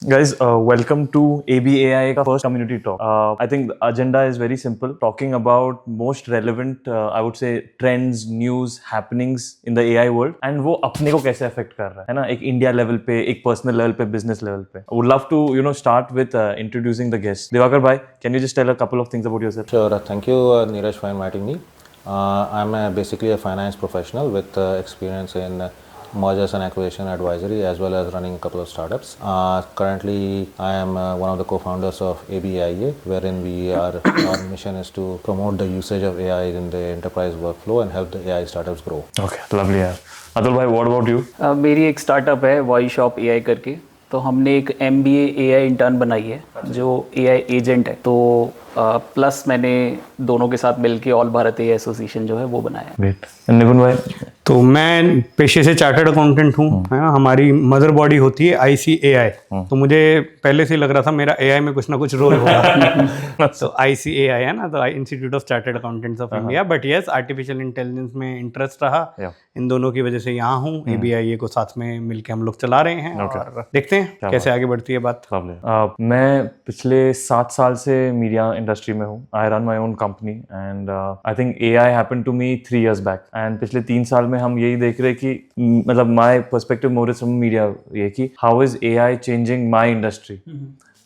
Guys, welcome to ABAI का first community talk. I think the agenda is very simple, talking about most relevant, I would say, trends, news, happenings in the AI world, and वो अपने को कैसे affect कर रहा है ना, एक India level पे, एक personal level पे, business level पे. I would love to, start with introducing the guest. Divakar bhai, can you just tell a couple of things about yourself? Sure. Thank you, Neeraj, for inviting me. I'm basically a finance professional with experience in mergers and acquisition advisory as well as running a couple of startups. Currently, I am one of the co-founders of ABAIA, wherein our mission is to promote the usage of AI in the enterprise workflow and help the AI startups grow. Okay, lovely यार. अतुल भाई, what about you? मेरी एक startup है Y shop AI करके, तो हमने एक MBA AI intern बनाई है जो AI एजेंट है, तो प्लस मैंने दोनों के साथ मिलके ऑल भारत AI एसोसिएशन जो है वो बनाया है। Great. And निपुण भाई? तो मैं पेशे से चार्टर्ड अकाउंटेंट हूँ, है ना। हमारी मदर बॉडी होती है ICAI, तो मुझे पहले से ही लग रहा था मेरा AI में कुछ ना कुछ रोल होगा। तो ICAI है ना, तो institute of chartered accountants of India. But yes, artificial intelligence में इंटरेस्ट रहा, इन दोनों की वजह से यहाँ हूँ। ABAIA को साथ में मिलके हम लोग चला रहे हैं और देखते हैं कैसे आगे बढ़ती है बात। मैं पिछले 7 साल से मीडिया इंडस्ट्री में हूँ। I run my own company and I think AI happened to me 3 years back, एंड पिछले 3 साल में हम यही देख रहे कि मतलब my perspective more from media ये कि how is AI changing my industry,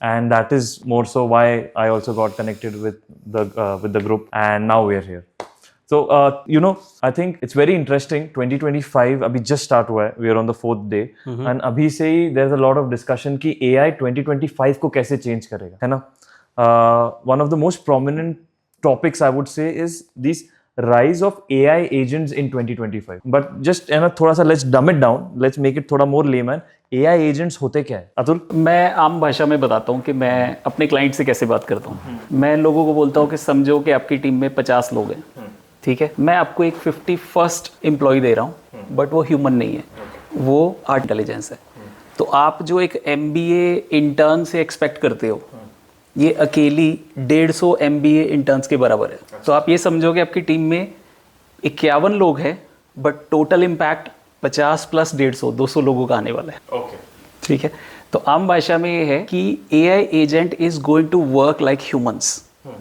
and that is more so why I also got connected with the group, and now we are here. So I think it's very interesting. 2025 अभी just start हुआ है, we are on the 4th day, and अभी से ही there's a lot of discussion कि AI 2025 को कैसे change करेगा, है ना। One of the most prominent topics I would say is this rise of AI agents in 2025. But just थोड़ा सा let's dumb it down, let's make it थोड़ा more layman. AI agents होते क्या है अतुल? मैं आम भाषा में बताता हूँ कि मैं अपने क्लाइंट से कैसे बात करता हूँ। मैं लोगों को बोलता हूँ कि समझो कि आपकी टीम में 50 लोग हैं, ठीक है। मैं आपको एक 51st एम्प्लॉय दे रहा हूँ, बट वो ह्यूमन नहीं है, वो आर्ट इंटेलिजेंस है। तो आप जो एक MBA इंटर्न से एक्सपेक्ट करते हो, ये अकेली 150 MBA इंटर्न्स के बराबर है। तो आप ये समझो कि आपकी टीम में 51 लोग हैं, बट टोटल इम्पैक्ट 50 + 150 200 लोगों का आने वाला है। ठीक है। तो आम भाषा में ये है कि AI agent is going to work like humans.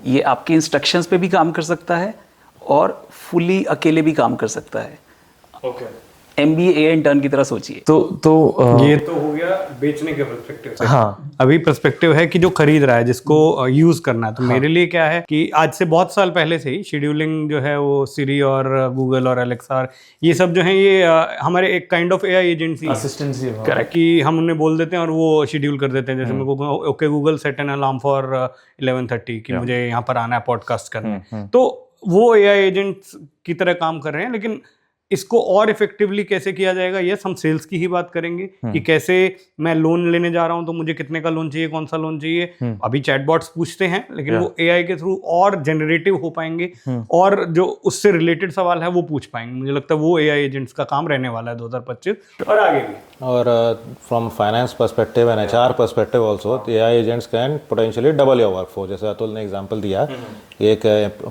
ये आपके इंस्ट्रक्शंस पे भी काम कर सकता है और फुली अकेले भी काम कर सकता है। MBA AI इंटर्न की तरह सोचिए। तो ये तो हो गया बेचने के पर्सपेक्टिव से। हाँ, अभी पर्सपेक्टिव है कि जो खरीद रहा है, जिसको यूज करना है। तो मेरे लिए क्या है कि आज से बहुत साल पहले से ही शेड्यूलिंग जो है वो सिरी और गूगल और एलेक्सा और ये सब जो है ये हमारे एक kind of AI agency assistancy है। करेक्ट, कि हम उन्हें बोल देते हैं और वो शेड्यूल कर देते हैं। जैसे मेरे को okay Google set an alarm for 11:30 कि मुझे यहाँ पर आना है पॉडकास्ट करने। तो वो AI एजेंट्स की तरह काम कर रहे हैं। लेकिन इसको और इफेक्टिवली कैसे किया जाएगा, यस, हम सेल्स की ही बात करेंगे कि कैसे मैं लोन लेने जा रहा हूं तो मुझे कितने का लोन चाहिए, कौन सा लोन चाहिए। अभी चैटबॉट्स पूछते हैं, लेकिन वो AI के थ्रू और जनरेटिव हो पाएंगे और जो उससे रिलेटेड सवाल है वो पूछ पाएंगे। मुझे लगता है वो AI एजेंट्स का काम रहने वाला है 2025 और आगे भी। और from finance perspective and HR perspective also AI agents can potentially double your workforce. जैसे अतुल ने एग्जांपल दिया, एक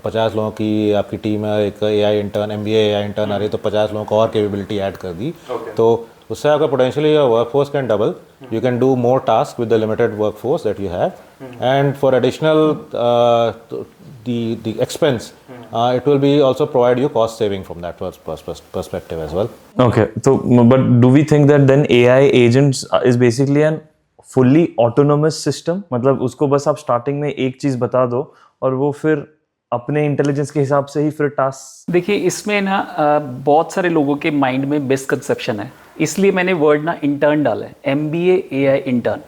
50 लोगों की आपकी टीम है, एक AI intern MBA AI intern आ रही है, तो 50 लोगों को और कैपेबिलिटी ऐड कर दी, तो उससे आपका potentially workforce can double. You can do more task with the limited workforce that you have, and for additional the expense it will be also provide you cost saving from that perspective as well. Okay, so but do we think that then AI agents is basically an fully autonomous system? मतलब उसको बस आप starting में एक चीज बता दो और वो फिर अपने इंटेलिजेंस के हिसाब से ही फिर टास्क। देखिए, इसमें ना बहुत सारे लोगों के माइंड में मिसकंसेप्शन है, इसलिए मैंने वर्ड ना इंटर्न डाला है, MBA AI इंटर्न।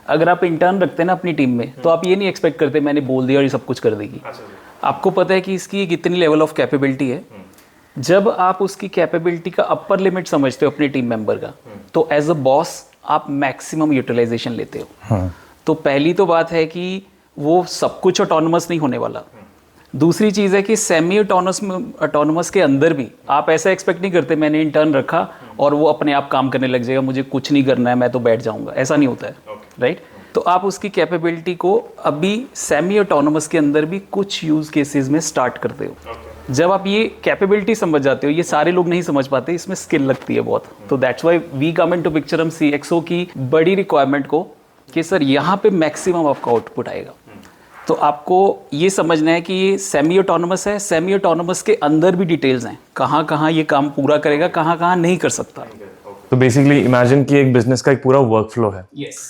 अगर आप इंटर्न रखते हैं ना अपनी टीम में, तो आप ये नहीं एक्सपेक्ट करते मैंने बोल दिया और ये सब कुछ कर देगी। आपको पता है कि इसकी कितनी लेवल ऑफ कैपेबिलिटी है। जब आप उसकी कैपेबिलिटी का अपर लिमिट समझते हो अपने टीम मेंबर का, तो एज अ बॉस आप मैक्सिमम यूटिलाइजेशन लेते हो। तो पहली तो बात है कि वो सब कुछ ऑटोनमस नहीं होने वाला। दूसरी चीज़ है कि सेमी ऑटोनमस के अंदर भी आप ऐसा एक्सपेक्ट नहीं करते मैंने इंटर्न रखा और वो अपने आप काम करने लग जाएगा, मुझे कुछ नहीं करना है, मैं तो बैठ जाऊंगा। ऐसा नहीं होता है, राइट। तो आप उसकी कैपेबिलिटी को अभी सेमी ऑटोनमस के अंदर भी कुछ यूज केसेस में स्टार्ट करते हो। जब आप ये कैपेबिलिटी समझ जाते हो, ये सारे लोग नहीं समझ पाते, इसमें स्किल लगती है बहुत। तो that's why we come into picture. हम CXO की बड़ी रिक्वायरमेंट को कि सर यहाँ पे मैक्सिमम आपका आउटपुट आएगा। तो आपको ये समझना है कि ये सेमी ऑटोनोमस है, सेमी ऑटोनोमस के अंदर भी डिटेल्स हैं, कहाँ कहाँ ये काम पूरा करेगा, कहाँ कहाँ नहीं कर सकता। तो बेसिकली इमेजिन कि एक बिजनेस का एक पूरा वर्क फ्लो है। यस,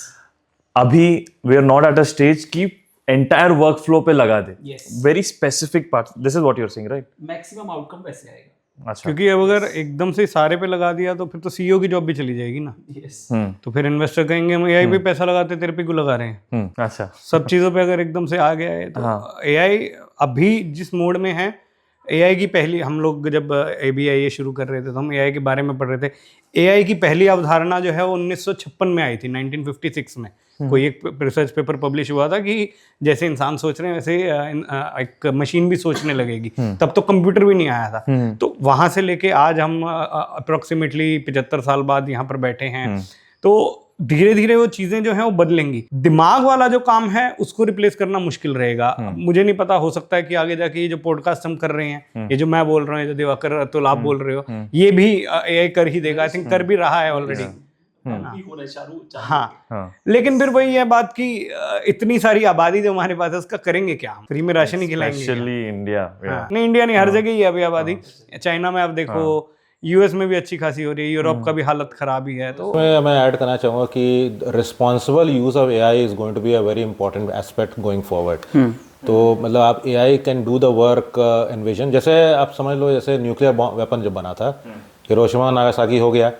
अभी we are not at a stage की एंटायर वर्क फ्लो पे लगा दे, Yes. Very specific part, this is what you are saying, right? Maximum outcome वैसे आएगा। अच्छा। क्योंकि अब अगर एकदम से सारे पे लगा दिया तो फिर तो सीईओ की जॉब भी चली जाएगी ना। यस, तो फिर इन्वेस्टर कहेंगे हम एआई पे पैसा लगाते तेरे पे क्यों लगा रहे हैं। अच्छा। सब चीज़ों पे अगर एकदम से आ गया है तो एआई अभी जिस मोड में है, एआई की पहली, हम लोग जब ABI ये शुरू कर रहे थे तो हम एआई के बारे में पढ़ रहे थे। एआई की पहली अवधारणा जो है वो 1956 में आई थी, 1956 में कोई एक रिसर्च पेपर पब्लिश हुआ था कि जैसे इंसान सोच रहे हैं वैसे एक मशीन भी सोचने लगेगी। तब तो कंप्यूटर भी नहीं आया था। तो वहां से लेके आज हम अप्रोक्सीमेटली 75 साल बाद यहाँ पर बैठे हैं। तो धीरे धीरे वो चीजें जो हैं वो बदलेंगी। दिमाग वाला जो काम है उसको रिप्लेस करना मुश्किल रहेगा। मुझे नहीं पता, हो सकता है कि आगे जाके ये जो पॉडकास्ट हम कर रहे हैं, ये जो मैं बोल रहा हूँ, ये जो दिवाकर अतुल आप बोल रहे हो, ये भी एआई कर ही देगा। आई थिंक कर भी रहा है ऑलरेडी। हाँ, लेकिन फिर वही है बात कि इतनी सारी आबादी जो हमारे पास है उसका करेंगे क्या हम? फ्री में राशन ही खिलाएंगे क्या? Specially India. नहीं, इंडिया नहीं, हर जगह ही है अभी आबादी। चाइना में आप देखो, यूएस में भी अच्छी खासी हो रही है, यूरोप का भी हालत खराब ही है। तो मैं ऐड करना चाहूँगा कि responsible use of AI is going to be a very important aspect going forward. तो मतलब आप AI can do the work in vision. जैसे आप समझ लो, जैसे न्यूक्लियर वेपन जब बना था, हिरोशिमा नागासाकी हो गया,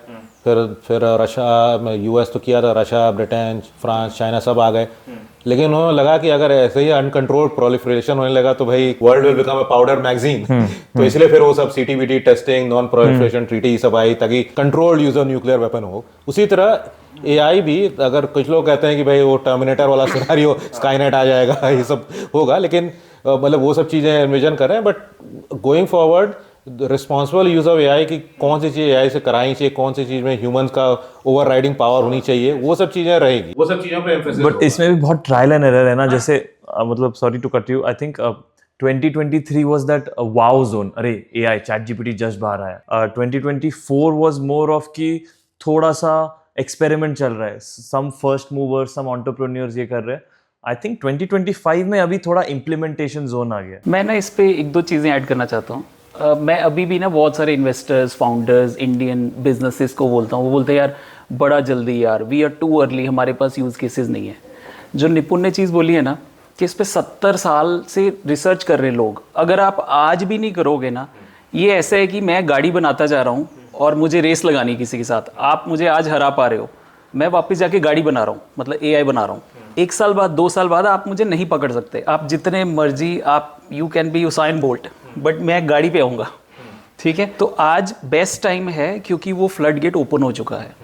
फिर रशिया, यूएस तो किया था, रशिया, ब्रिटेन, फ्रांस, चाइना सब आ गए। लेकिन उन्होंने लगा कि अगर ऐसे ही अनकंट्रोल्ड प्रोलिफरेशन होने लगा तो भाई world will become a powder magazine. तो इसलिए फिर वो सब CTBT testing, non proliferation treaty सब आई ताकि controlled use of nuclear weapon हो। उसी तरह एआई भी, अगर कुछ लोग कहते हैं कि भाई वो टर्मिनेटर वाला सिनेरियो, स्काईनेट आ जाएगा, ये सब होगा, लेकिन मतलब वो सब चीज़ें इन्विजन कर रहे हैं। But going forward responsible use of AI की कौन सी चीज़ एआई से करानी चाहिए, कौन सी चीज़ में ह्यूमंस का ओवरराइडिंग पावर होनी चाहिए, वो सब चीज़ें रहेगी, वो सब चीज़ों पे एम्फेसिस। बट इसमें भी बहुत ट्रायल एंड एरर है ना। जैसे मतलब sorry to cut you, I think 2023 was that wow zone, अरे AI ChatGPT जस्ट बाहर आया। 2024 was more of कि थोड़ा सा एक्सपेरिमेंट चल रहा है, सम फर्स्ट मूवर्स, सम एंटरप्रेन्योर्स ये कर रहे हैं। आई थिंक 2025 में अभी थोड़ा इम्प्लीमेंटेशन जोन आ गया। मैं ना इस पे एक दो चीज़ें ऐड करना चाहता हूँ। मैं अभी भी ना बहुत सारे इन्वेस्टर्स, फाउंडर्स, इंडियन बिजनेसेस को बोलता हूँ, वो बोलते हैं यार बड़ा जल्दी, यार वी आर टू अर्ली, हमारे पास यूज़ केसेस नहीं है। जो निपुण ने चीज़ बोली है ना कि इस पे 70 साल से रिसर्च कर रहे लोग, अगर आप आज भी नहीं करोगे ना, ये ऐसा है कि मैं गाड़ी बनाता जा रहा हूँ और मुझे रेस लगानी किसी के साथ, आप मुझे आज हरा पा रहे हो, मैं वापस जाके गाड़ी बना रहा हूँ, मतलब AI बना रहा हूँ। 1 साल बाद, 2 साल बाद आप मुझे नहीं पकड़ सकते, आप जितने मर्जी, आप you can be Usain Bolt, but मैं गाड़ी पे आऊँगा। ठीक है, तो आज बेस्ट टाइम है क्योंकि वो फ्लड गेट ओपन हो चुका है।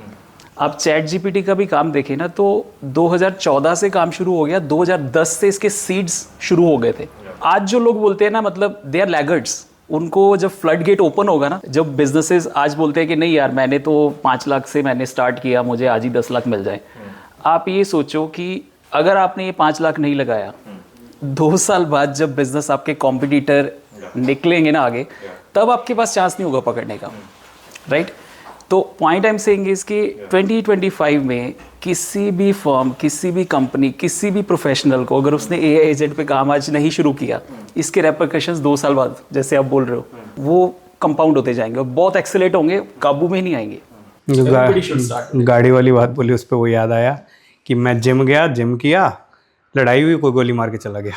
आप ChatGPT का भी काम देखें ना तो 2014 से काम शुरू हो गया, 2010 से इसके सीड्स शुरू हो गए थे। आज जो लोग बोलते हैं ना, मतलब दे आर लैगर्ड्स, उनको जब फ्लड गेट ओपन होगा ना, जब बिजनेसेस आज बोलते हैं कि नहीं यार मैंने तो 5 लाख से मैंने स्टार्ट किया, मुझे आज ही 10 लाख मिल जाए। आप ये सोचो कि अगर आपने ये 5 लाख नहीं लगाया, 2 साल बाद जब बिजनेस आपके कॉम्पिटिटर निकलेंगे ना आगे, तब आपके पास चांस नहीं होगा पकड़ने का, राइट? तो point I am saying is कि 2025 में किसी भी फर्म, किसी भी कंपनी, किसी भी प्रोफेशनल को अगर उसने AI एजेंट पे काम आज नहीं शुरू किया, इसके रेपरकशंस 2 साल बाद, जैसे आप बोल रहे हो, वो कंपाउंड होते जाएंगे और बहुत एक्सेलेरेट होंगे, काबू में नहीं आएंगे। जो गाड़ी वाली बात बोली उस पर वो याद आया कि मैं जिम गया, जिम किया, लड़ाई हुई, कोई गोली मार के चला गया।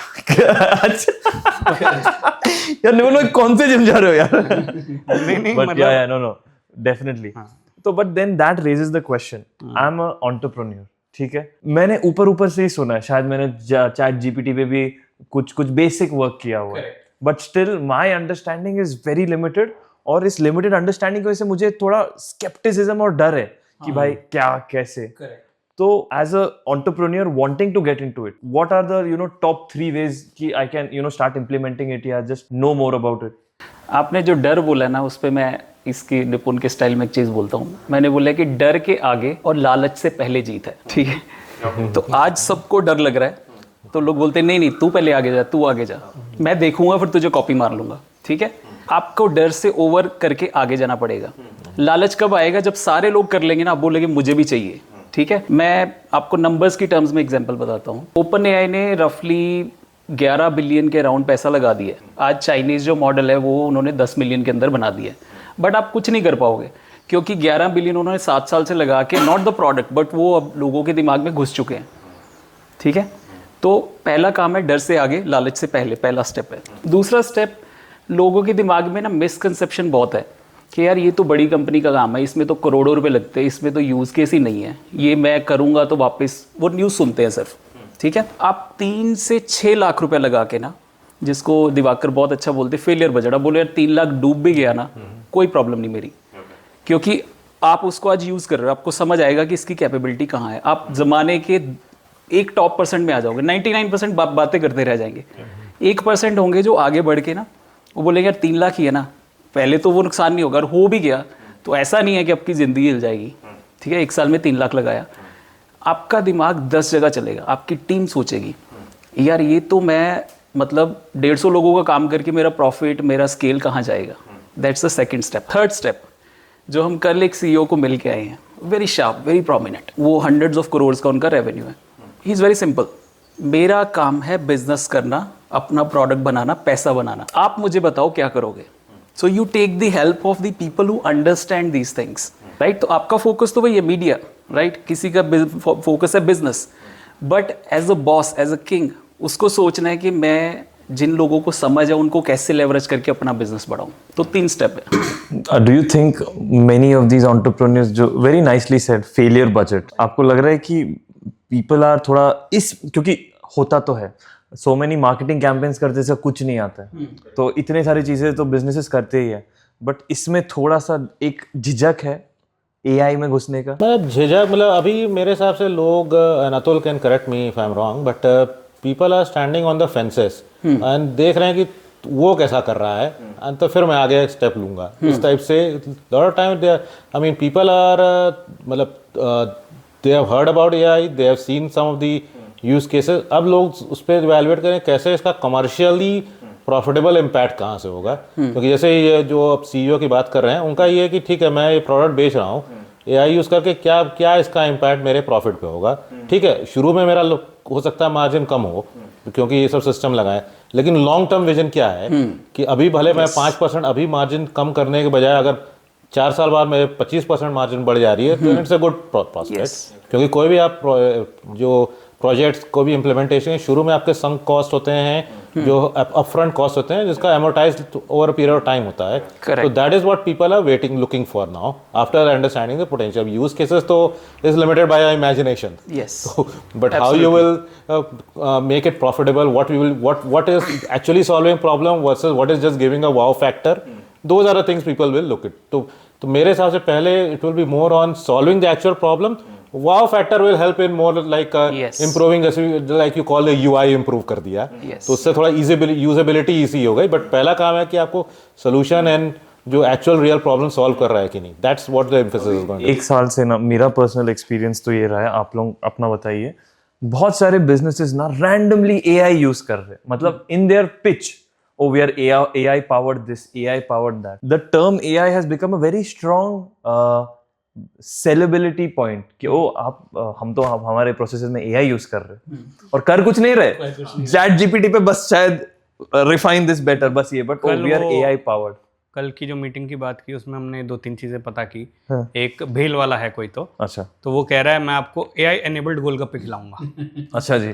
यार निपुण, कौन से जिम जा रहे हो यार? नहीं, But yeah, no, definitely. तो but then that raises the question. I'm a entrepreneur, ठीक है? मैंने ऊपर से ही सुना है, शायद मैंने ChatGPT पे भी कुछ बेसिक वर्क किया हुआ है, but still my understanding is very limited, और इस लिमिटेड अंडरस्टैंडिंग की वजह से मुझे थोड़ा स्केप्टिसिज्म और डर है कि भाई क्या, कैसे। तो as a entrepreneur wanting to get into it, what are the top 3 ways कि I can start implementing it या just know more about it? आपने जो डर बोला ना, उस पे मैं इसकी निपुण के स्टाइल में एक चीज़ बोलता हूँ। मैंने बोला कि डर के आगे और लालच से पहले जीत है, ठीक है? तो आज सबको डर लग रहा है, तो लोग बोलते हैं नहीं तू पहले आगे जा, तू आगे जा, मैं देखूंगा फिर तुझे कॉपी मार लूंगा, ठीक है? आपको डर से ओवर करके आगे जाना पड़ेगा। लालच कब आएगा? जब सारे लोग कर लेंगे ना, आप बोलेंगे मुझे भी चाहिए, ठीक है, मैं आपको नंबर्स की टर्म्स में एग्जांपल बताता हूँ। ओपन एआई ने रफली 11 बिलियन के अराउंड पैसा लगा दिया है। आज चाइनीज़ जो मॉडल है वो उन्होंने 10 मिलियन के अंदर बना दिया है, बट आप कुछ नहीं कर पाओगे क्योंकि 11 बिलियन उन्होंने 7 साल से लगा के, नॉट द प्रोडक्ट बट वो अब लोगों के दिमाग में घुस चुके हैं। ठीक है, तो पहला काम है डर से आगे लालच से पहले, पहला स्टेप है। दूसरा स्टेप, लोगों के दिमाग में ना मिसकंसेप्शन बहुत है कि यार ये तो बड़ी कंपनी का काम है, इसमें तो करोड़ों रुपए लगते हैं, इसमें तो यूज़ केस ही नहीं है, ये मैं करूँगा तो वापस, वो न्यूज़ सुनते हैं सिर्फ। ठीक है, आप 3 से 6 लाख रुपए लगा के ना, जिसको दिवाकर बहुत अच्छा बोलते फेलियर बजट, आप बोले यार 3 लाख डूब भी गया ना, कोई प्रॉब्लम नहीं मेरी, क्योंकि आप उसको आज यूज़ कर रहे हो, आपको समझ आएगा कि इसकी कैपेबिलिटी कहाँ है। आप ज़माने के एक टॉप % में आ जाओगे, 99% बातें करते रह जाएंगे। 1% होंगे जो आगे बढ़ के ना वो बोलेंगे यार 3 लाख ही है ना, पहले तो वो नुकसान नहीं होगा, और हो भी गया तो ऐसा नहीं है कि आपकी ज़िंदगी हिल जाएगी। ठीक है, 1 साल में 3 लाख लगाया, आपका दिमाग 10 जगह चलेगा, आपकी टीम सोचेगी यार ये तो मैं मतलब 150 लोगों का काम करके मेरा प्रॉफिट, मेरा स्केल कहाँ जाएगा। That's the second step. Third step, जो हम कल एक CEO को मिल के आए हैं, वेरी शार्प, वेरी प्रोमिनेंट, वो हंड्रेड्स ऑफ करोड़ का उनका रेवेन्यू है। ही इज़ वेरी सिंपल, मेरा काम है बिजनेस करना, अपना प्रोडक्ट बनाना, पैसा बनाना, आप मुझे बताओ क्या करोगे। So you take the help of the people who understand these things, right. तो आपका फोकस तो वही है मीडिया, राइट, किसी का फोकस है business, but as a boss, as a king, उसको सोचना है कि मैं जिन लोगों को समझ है उनको कैसे लेवरेज करके अपना बिजनेस बढ़ाऊं। तो 3 स्टेप है। Do you think many of these entrepreneurs, जो very nicely said failure budget, आपको लग रहा है कि पीपल आर थोड़ा इस, क्योंकि होता तो है सो मेनी मार्केटिंग कैंपेन्स करते से कुछ नहीं आता है, तो इतने सारी चीजें तो बिजनेसेस करते ही है, बट इसमें थोड़ा सा एक झिझक है एआई में घुसने का। मैं झिझक मतलब अभी मेरे हिसाब से लोग, Atul can correct me if I am wrong, but people are standing on the fences and देख रहे हैं कि वो कैसा कर रहा है, एंड तो फिर मैं आगे एक स्टेप लूंगा, इस टाइप से। Lot of time I mean people are मतलब they have heard about AI, they have seen some of the use cases, अब लोग उस पर इवैल्यूएट करें कैसे इसका कमर्शियली प्रॉफिटेबल इम्पैक्ट कहाँ से होगा। क्योंकि जैसे ये जो अब CEO की बात कर रहे हैं, उनका ये है कि ठीक है मैं ये प्रोडक्ट बेच रहा हूँ, एआई यूज़ करके क्या क्या इसका इम्पैक्ट मेरे प्रॉफिट पे होगा। ठीक है, शुरू में मेरा हो सकता है मार्जिन कम हो क्योंकि ये सब सिस्टम लगाए, लेकिन लॉन्ग टर्म विजन क्या है कि अभी भले मैं 5% अभी मार्जिन कम करने के बजाय अगर 4 साल बाद मेरे 25% मार्जिन बढ़ जा रही है, तो इट्स अ गुड प्रॉस्पेक्ट। क्योंकि कोई भी आप जो प्रोजेक्ट्स को भी इम्प्लीमेंटेशन शुरू में आपके संक कॉस्ट होते हैं, जो अपफ्रंट कॉस्ट होते हैं, जिसका amortised over a period of time होता है। तो that is what people are waiting looking for now after understanding the potential use cases. तो is limited by imagination, but how you will make it profitable, what is actually solving problem versus what is just giving a wow factor, those are the things people will look at. तो मेरे हिसाब से पहले it will be more on solving the actual problem. Wow factor will help in more like improving, जैसे like you call the UI improve कर दिया, तो उससे थोड़ा यूजेबिलिटी ईजी हो गई, बट पहला काम है कि आपको सोल्यूशन एंड जो एक्चुअल रियल प्रॉब्लम सॉल्व कर रहा है कि नहीं, that's what the emphasis is going. 1 साल से ना मेरा पर्सनल एक्सपीरियंस तो ये रहा है, आप लोग अपना बताइए। बहुत सारे बिजनेसेस ना रैंडमली एआई यूज कर रहे हैं, मतलब in their pitch, oh we are AI powered this, AI powered that. The term AI has become a very strong sellability point कि ओ आप हम तो हमारे प्रोसेसेस में AI यूज कर रहे हैं और कर कुछ नहीं रहे, चैट जीपीटी पे बस शायद रिफाइन दिस बेटर, बस ये, but we are AI powered। कल की जो मीटिंग की बात की उसमें हमने 2-3 चीजें पता की। एक भेल वाला है कोई, तो अच्छा, तो वो कह रहा है मैं आपको AI एनेबल्ड गोलगप्पे खिलाऊंगा। अच्छा जी।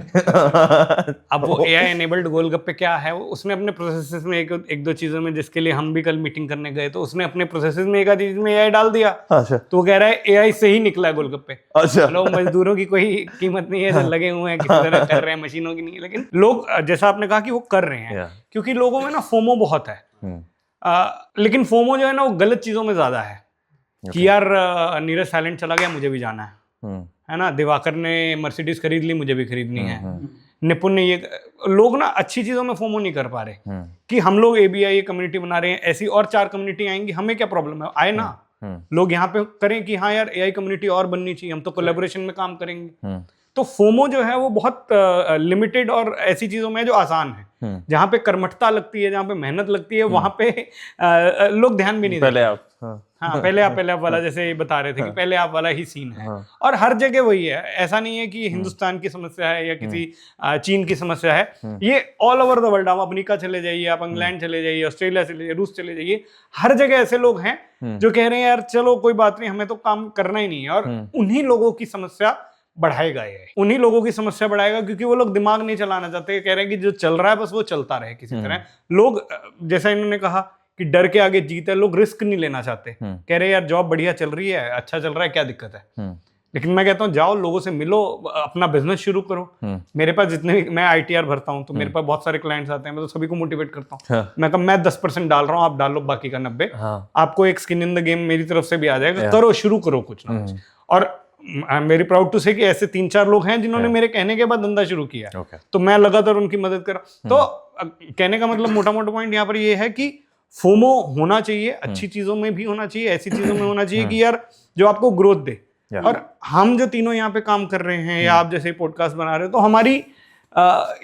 अब वो AI एनेबल्ड गोलगप्पे क्या है, वो उसने अपने प्रोसेसेस में एक दो चीजों में, जिसके लिए हम भी कल मीटिंग करने गए, तो उसने अपने प्रोसेसेस में एक आधी चीज में AI डाल दिया। अच्छा, तो वो कह रहा है AI से ही निकला है गोलगप्पे। अच्छा, लोग मजदूरों की कोई कीमत नहीं है, जो लगे हुए हैं किसी तरह कर रहे हैं, मशीनों की नहीं है, लेकिन लोग जैसा आपने कहा कि वो कर रहे हैं क्योंकि लोगों में ना फोमो बहुत है। लेकिन फोमो जो है ना वो गलत चीजों में ज्यादा है कि यार नीरज साइलेंट चला गया, मुझे भी जाना है ना, दिवाकर ने मर्सिडीज खरीद ली, मुझे भी खरीदनी है, निपुण ने ये, लोग ना अच्छी चीजों में फोमो नहीं कर पा रहे कि हम लोग ABI कम्युनिटी बना रहे हैं, ऐसी और 4 कम्युनिटी आएंगी, हमें क्या प्रॉब्लम है, आए ना लोग यहाँ पे करें कि हाँ यार AI कम्युनिटी और बननी चाहिए, हम तो कोलैबोरेशन में काम करेंगे। तो फोमो जो है वो बहुत लिमिटेड और ऐसी चीजों में जो आसान है, जहाँ पे कर्मठता लगती है, जहाँ पे मेहनत लगती है, वहां पे लोग ध्यान भी नहीं पहले देते। आप हाँ पहले आप वाला जैसे ये बता रहे थे कि पहले आप वाला ही सीन है। और हर जगह वही है, ऐसा नहीं है कि हिंदुस्तान की समस्या है या किसी चीन की समस्या है, ये ऑल ओवर द वर्ल्ड। आप अमेरिका चले जाइए, आप इंग्लैंड चले जाइए, ऑस्ट्रेलिया चले जाइए, रूस चले जाइए, हर जगह ऐसे लोग हैं जो कह रहे हैं यार चलो कोई बात नहीं, हमें तो काम करना ही नहीं है। और उन्हीं लोगों की समस्या बढ़ाएगा ये, उन्हीं लोगों की समस्या बढ़ाएगा, क्योंकि वो लोग दिमाग नहीं चलाना चाहते, कह रहे हैं कि जो चल रहा है बस वो चलता रहे किसी तरह। लोग जैसा इन्होंने कहा कि डर के आगे जीत है, लोग रिस्क नहीं लेना चाहते, कह रहे यार जॉब बढ़िया चल रही है, अच्छा चल रहा है, क्या दिक्कत है। लेकिन मैं कहता हूँ जाओ लोगों से मिलो, अपना बिजनेस शुरू करो। मेरे पास जितने मैं ITR भरता हूँ तो मेरे पास बहुत सारे क्लाइंट्स आते हैं, मैं तो सभी को मोटिवेट करता हूँ। मैं कहा मैं 10% डाल रहा हूँ, आप डालो बाकी का 90। आपको एक स्किन इन द गेम मेरी तरफ से भी आ जाएगा, करो, शुरू करो कुछ ना कुछ। और I am very proud to say कि ऐसे 3-4 लोग हैं जिन्होंने मेरे कहने के बाद धंधा शुरू किया। तो मैं लगातार उनकी मदद कर। तो कहने का मतलब मोटा मोटा पॉइंट यहाँ पर ये है कि फोमो होना चाहिए, अच्छी चीजों में भी होना चाहिए, ऐसी चीजों में होना चाहिए कि यार जो आपको ग्रोथ दे। और हम जो तीनों यहाँ पे काम कर रहे हैं या आप जैसे पॉडकास्ट बना रहे हो, तो हमारी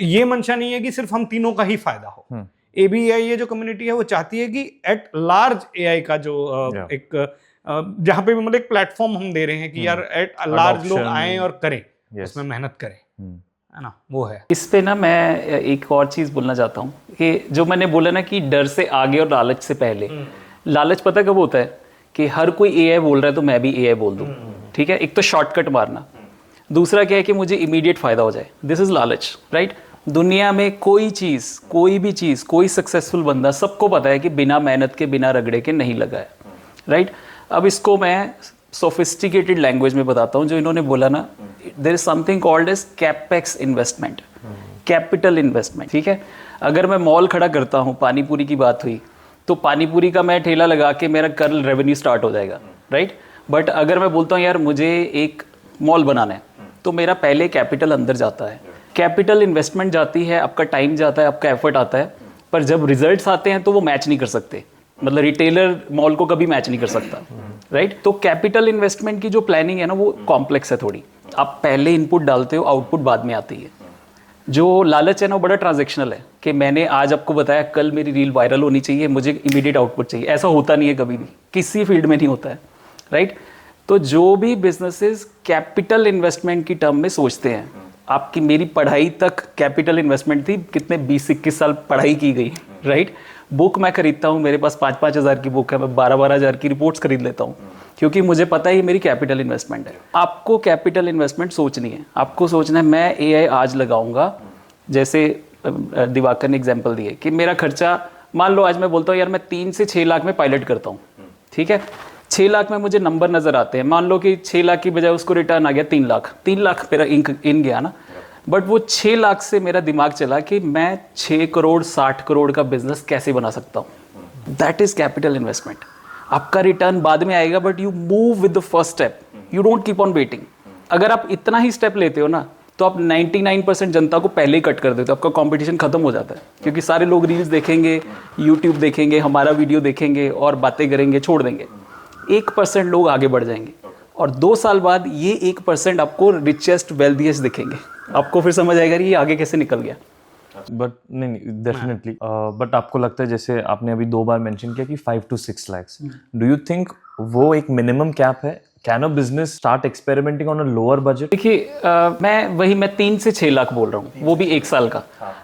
ये मंशा नहीं है कि सिर्फ हम तीनों का ही फायदा हो। ABAI ये जो कम्युनिटी है वो चाहती है कि एट लार्ज AI का जो एक जहाँ पे भी मतलब एक प्लेटफॉर्म हम दे रहे हैं कि यार एट लार्ज लोग आए और करें, उसमें मेहनत करें, है ना, वो है। इस पे ना मैं एक और चीज़ बोलना चाहता हूँ कि जो मैंने बोला ना कि डर से आगे और लालच से पहले। लालच पता कब होता है कि हर कोई AI बोल रहा है तो मैं भी AI बोल दूँ, ठीक है। एक तो शॉर्टकट मारना, दूसरा क्या है कि मुझे इमीडिएट फायदा हो जाए, दिस इज लालच, राइट। दुनिया में कोई चीज़, कोई भी चीज़, कोई सक्सेसफुल बंदा सबको पता है कि बिना मेहनत के, बिना रगड़े के नहीं लगा है, राइट। अब इसको मैं सोफिस्टिकेटेड लैंग्वेज में बताता हूँ। जो इन्होंने बोला ना, there is something called as capex investment, capital investment, ठीक है। अगर मैं मॉल खड़ा करता हूँ, पानीपुरी की बात हुई, तो पानीपुरी का मैं ठेला लगा के मेरा कल रेवेन्यू स्टार्ट हो जाएगा, राइट। बट अगर मैं बोलता हूँ यार मुझे एक मॉल बनाना है, तो मेरा पहले कैपिटल अंदर जाता है, कैपिटल इन्वेस्टमेंट जाती है, आपका टाइम जाता है, आपका एफर्ट आता है, पर जब रिजल्ट्स आते हैं तो वो मैच नहीं कर सकते। मतलब रिटेलर मॉल को कभी मैच नहीं कर सकता, राइट। तो कैपिटल इन्वेस्टमेंट की जो प्लानिंग है ना, वो कॉम्प्लेक्स है थोड़ी। आप पहले इनपुट डालते हो, आउटपुट बाद में आती है। जो लालच है ना, वो बड़ा ट्रांजैक्शनल है कि मैंने आज आपको बताया कल मेरी रील वायरल होनी चाहिए, मुझे इमीडिएट आउटपुट चाहिए। ऐसा होता नहीं है कभी भी, किसी फील्ड में नहीं होता है, राइट। तो जो भी बिजनेसेस कैपिटल इन्वेस्टमेंट की टर्म में सोचते हैं, आपकी मेरी पढ़ाई तक कैपिटल इन्वेस्टमेंट थी, कितने 20-21 साल पढ़ाई की गई, राइट। बुक मैं खरीदता हूँ, मेरे पास 5-5 हज़ार की बुक है, मैं 12-12 हज़ार की रिपोर्ट्स खरीद लेता हूँ, क्योंकि मुझे पता है ये मेरी कैपिटल इन्वेस्टमेंट है। आपको कैपिटल इन्वेस्टमेंट सोचनी है, आपको सोचना है मैं AI आज लगाऊंगा। जैसे दिवाकर ने एग्जांपल दिए कि मेरा खर्चा, मान लो आज मैं बोलता हूँ यार मैं 3 से 6 लाख में पायलट करता हूँ, ठीक है। 6 लाख में मुझे नंबर नज़र आते हैं, मान लो कि 6 लाख की बजाय उसको रिटर्न आ गया 3 लाख, 3 लाख मेरा इन गया ना। बट वो 6 लाख से मेरा दिमाग चला कि मैं 6 करोड़ 60 करोड़ का बिजनेस कैसे बना सकता हूँ। That is capital investment. आपका रिटर्न बाद में आएगा, but you move with the first step, you don't keep on waiting. अगर आप इतना ही स्टेप लेते हो ना, तो आप 99% जनता को पहले ही कट कर देते हो, आपका कंपटीशन खत्म हो जाता है, क्योंकि सारे लोग रील्स देखेंगे, यूट्यूब देखेंगे, हमारा वीडियो देखेंगे और बातें करेंगे, छोड़ देंगे। 1% लोग आगे बढ़ जाएंगे, और 2 साल बाद ये 1% आपको रिचेस्ट वेल्थिएस्ट दिखेंगे। आपको फिर समझ आएगा ये आगे कैसे निकल गया। बट नहीं, डेफिनेटली। बट आपको लगता है, जैसे आपने अभी 2 बार मेंशन किया कि 5 to 6 lakhs, do you think वो एक मिनिमम कैप है? Can a business start experimenting on a lower budget? देखिए मैं 3 से 6 लाख बोल रहा हूँ, वो भी 1 साल का।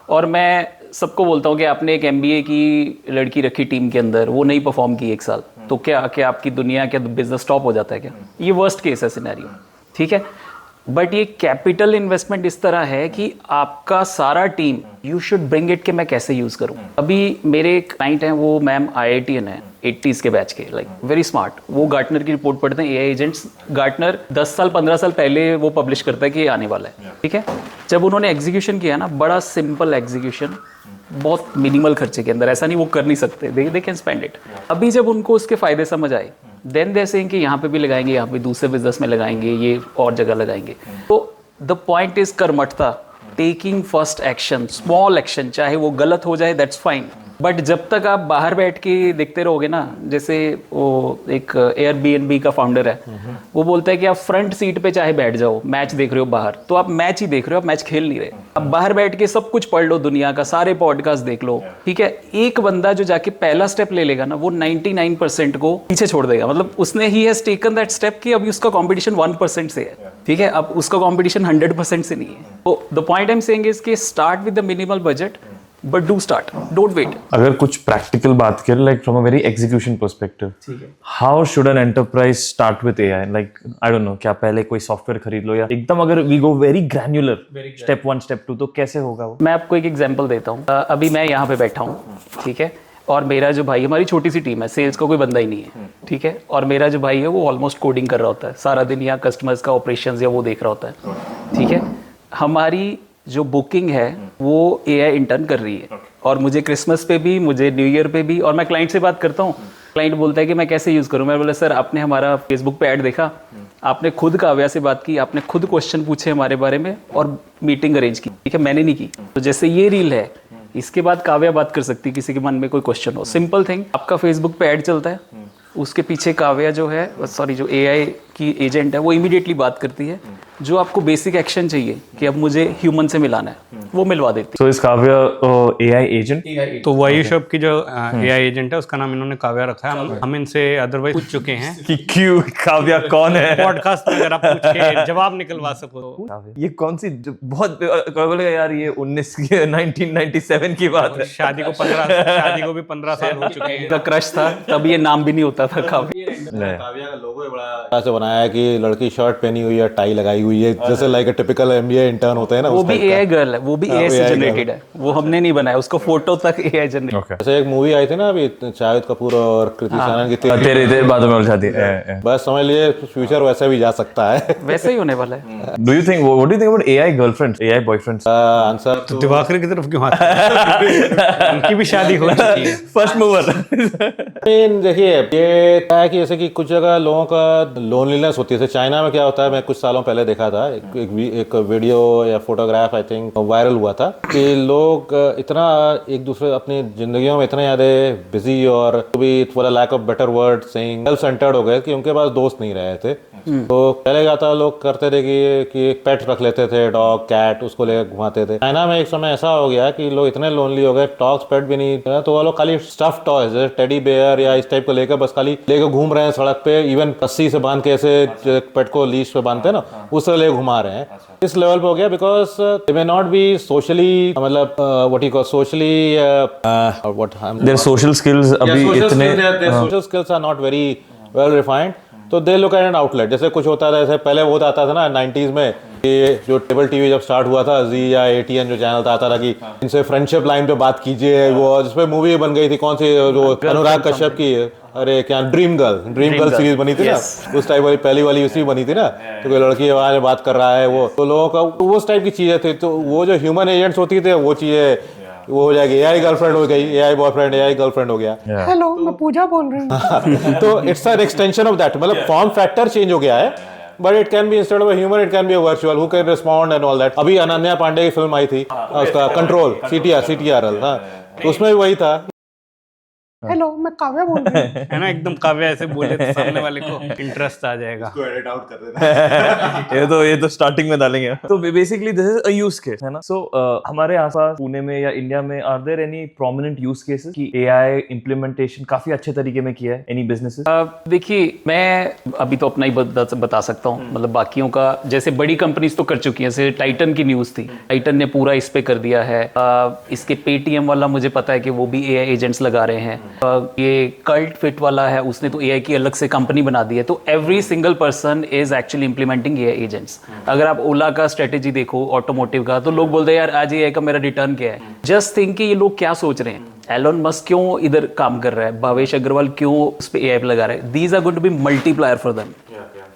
और मैं सबको बोलता हूँ कि आपने एक MBA की लड़की रखी टीम के अंदर, वो नहीं परफॉर्म की 1 साल, तो क्या आपकी दुनिया, क्या बिजनेस स्टॉप हो जाता है क्या? ये वर्स्ट केस है सिनेरियो, ठीक है। बट ये कैपिटल इन्वेस्टमेंट इस तरह है कि आपका सारा team, you should bring it कि मैं कैसे यूज़ करूँ। अभी मेरे एक क्लाइंट हैं, वो मैम IITian है, 80s के बैच के, लाइक वेरी स्मार्ट। वो गार्टनर की रिपोर्ट पढ़ते हैं, AI एजेंट्स। गार्टनर 10 साल 15 साल पहले वो पब्लिश करता है कि ये आने वाला है, ठीक है। जब उन्होंने एग्जीक्यूशन किया ना, बड़ा सिंपल एग्जीक्यूशन, बहुत मिनिमल खर्चे के अंदर, ऐसा नहीं वो कर नहीं सकते, दे कैन स्पेंड इट। अभी जब उनको उसके फायदे समझ आए, देन दे सेइंग कि यहाँ पे भी लगाएंगे, यहाँ पे दूसरे बिजनेस में लगाएंगे, ये और जगह लगाएंगे। तो द पॉइंट इज कर्मठता, taking first action, small action, चाहे वो गलत हो जाए दैट्स फाइन, बट जब तक आप बाहर बैठ के देखते रहोगे ना, जैसे वो एक एयरबीएनबी का फाउंडर है, वो बोलता है कि आप फ्रंट सीट पे चाहे बैठ जाओ, मैच देख रहे हो बाहर, तो आप मैच ही देख रहे हो, आप मैच खेल नहीं रहे। आप बाहर बैठ के सब कुछ पढ़ लो, दुनिया का सारे पॉडकास्ट देख लो, ठीक है। एक बंदा जो जाके पहला स्टेप ले लेगा ना, वो 99% को पीछे छोड़ देगा। मतलब उसने he has taken that step कि अभी उसका कंपटीशन 1% से है, ठीक है। अब उसका कंपटीशन 100% से नहीं है। तो the point I am saying is कि start with the minimal budget, but do start, don't wait. अगर कुछ प्रैक्टिकल बात करें, like from a very execution perspective, how should an enterprise start with AI? Like I don't know, क्या पहले कोई software खरीद लो, या एकदम अगर we go very granular, step 1 step 2, तो कैसे होगा वो? मैं आपको एक एग्जांपल देता हूँ। अभी मैं यहाँ पे बैठा हूँ, ठीक है, और मेरा जो भाई, हमारी छोटी सी टीम है, सेल्स का कोई बंदा ही नहीं है, ठीक है, और मेरा जो भाई है वो ऑलमोस्ट कोडिंग कर रहा होता है सारा दिन, या कस्टमर्स का ऑपरेशंस या वो देख रहा होता है, ठीक है। हमारी जो बुकिंग है वो एआई इंटर्न कर रही है, और मुझे क्रिसमस पे भी, मुझे न्यू ईयर पे भी, और मैं क्लाइंट से बात करता हूँ, क्लाइंट बोलता है कि मैं कैसे यूज़ करूँ। मैं बोला सर आपने हमारा फेसबुक पे ऐड देखा, आपने खुद काव्या से बात की, आपने खुद क्वेश्चन पूछे हमारे बारे में और मीटिंग अरेंज की, ठीक है, मैंने नहीं की। तो जैसे ये रील है, इसके बाद काव्या बात कर सकती है, किसी के मन में कोई क्वेश्चन हो, सिंपल थिंग, आपका फेसबुक पे ऐड चलता है, उसके पीछे काव्या जो है, सॉरी जो एआई की एजेंट है, वो इमीडिएटली बात करती है, जो आपको बेसिक एक्शन चाहिए कि अब मुझे ह्यूमन से मिलाना है, वो मिलवा देती है। सो इस काव्या एआई एजेंट, तो वही शॉप की जो एआई एजेंट है उसका नाम इन्होंने काव्या रखा है। हम इनसे अदरवाइज पूछ चुके हैं कि क्यों काव्या कौन है? पॉडकास्ट में अगर आप पूछ के जवाब निकलवा सको तो। ये कौन सी बहुत बोलेगा यार, ये 1997 की बात है। शादी को भी 15 साल हो चुके हैं। का क्रश था तब, ये नाम भी नहीं होता था काव्या। काव्या का लोगो बड़ा ऐसे बनाया है कि लड़की शर्ट पहनी हुई है, टाई लगाई हुई है, जैसे like a typical MBA intern होते हैं ना। वो भी एआई गर्ल है, वो भी एआई से जनरेटेड है, वो हमने नहीं बनाया, उसको फोटो तक एआई जनरेटेड। जैसे एक मूवी आई थी ना अभी, शाहिद कपूर और कृति सेनन की, तेरे बातों में उलझा दी। बस समझ लिए फ्यूचर वैसे भी जा सकता है। वैसे ही होने वाला है। Do you think, what do you think about AI girlfriends, AI boyfriends? Answer तो दिवाकर की तरफ क्यों आते हैं? उनकी भी शादी हो चुकी है। First mover. देखिए, ये क्या है कि जैसे कि कुछ जगह लोगों का लोनलीनेस होती है। जैसे चाइना में क्या होता है, मैं कुछ सालों पहले देखा था, एक वीडियो या फोटोग्राफ आई थिंक वायरल हुआ था कि लोग इतना एक दूसरे अपनी जिंदगियों में इतने ज़्यादा बिजी और भी for lack of better word saying self centred हो गए कि उनके पास दोस्त नहीं रहे थे। तो पहले क्या था, लोग करते थे कि एक पेट रख लेते थे, डॉग कैट, उसको लेकर घुमाते थे। चाइना में एक समय ऐसा हो गया कि लोग इतने लोनली हो गए, डॉग्स पेट भी नहीं, तो वो लोग खाली स्टफ टॉयज जैसे टेडी बेयर या इस टाइप को लेकर बस खाली लेकर घूम रहे हैं सड़क पे। इवन रस्सी से बांध के ऐसे पेट को लीश पे बांधते हैं ना, उससे लेकर घुमा रहे हैं। इस लेवल पे हो गया because they may not be socially, मतलब what you call socially, what their social skills अभी इतने, social skills are not very well refined. तो they look at an outlet. जैसे कुछ होता था, जैसे पहले वो आता था ना 90s में, ये जो टेबल टीवी जब स्टार्ट हुआ था, जी या एटीएन जो चैनल था, आता था कि इनसे फ्रेंडशिप लाइन पे बात कीजिए, वो जिसपे मूवी बन गई थी, कौन सी, जो अनुराग कश्यप की, अरे क्या, ड्रीम गर्ल सीरीज बनी थी ना, उस टाइप वाली पहली वाली उसी बनी थी ना। तो कोई लड़की आवाज में बात कर रहा है, वो तो लोगों का उस टाइप की चीजें थी। तो वो जो ह्यूमन एजेंट्स होती थे, वो चीजें वो हो जाएगी, एआई गर्लफ्रेंड हो गई, एआई बॉयफ्रेंड, एआई गर्लफ्रेंड हो गया। हेलो, मैं पूजा बोल रही हूँ। तो it's an extension of that, मतलब फॉर्म फैक्टर चेंज हो गया है, but it can be instead of a human, it can be a virtual who can respond and all that. अभी अनन्या पांडे की फिल्म आई थी, उसका कंट्रोल, CTRL, हाँ, तो उसमें भी वही था। हेलो, मैं काव्या बोल रही हूँ। है ना, एकदम काव्या ऐसे बोले तो सामने वाले को इंटरेस्ट आ जाएगा। इसको एडिट आउट कर देना। ये तो स्टार्टिंग में डालेंगे। तो basically this is a use case, है ना। सो हमारे आसपास पुणे में या इंडिया में are there any prominent use cases कि एआई इंप्लीमेंटेशन काफी अच्छे तरीके में किया है, एनी बिजनेसेस? देखिए, मैं अभी तो अपना ही बता सकता हूँ, मतलब बाकियों का जैसे बड़ी कंपनीज तो कर चुकी हैं। जैसे टाइटन की न्यूज थी, टाइटन ने पूरा इस पे कर दिया है। इसके पेटीएम वाला मुझे पता है कि वो भी एआई एजेंट्स लगा रहे हैं। ये कल्ट फिट वाला है, उसने तो एआई की अलग से कंपनी बना दी है। तो every single person is actually implementing AI agents. अगर आप ओला का स्ट्रेटेजी देखो, ऑटोमोटिव का, तो लोग बोलते हैं यार आज एआई का मेरा रिटर्न क्या है। जस्ट थिंक कि ये लोग क्या सोच रहे हैं, एलोन मस्क क्यों इधर काम कर रहा है, भावेश अग्रवाल क्यों उस पे एआई लगा रहा है। These are going to be multiplier for them.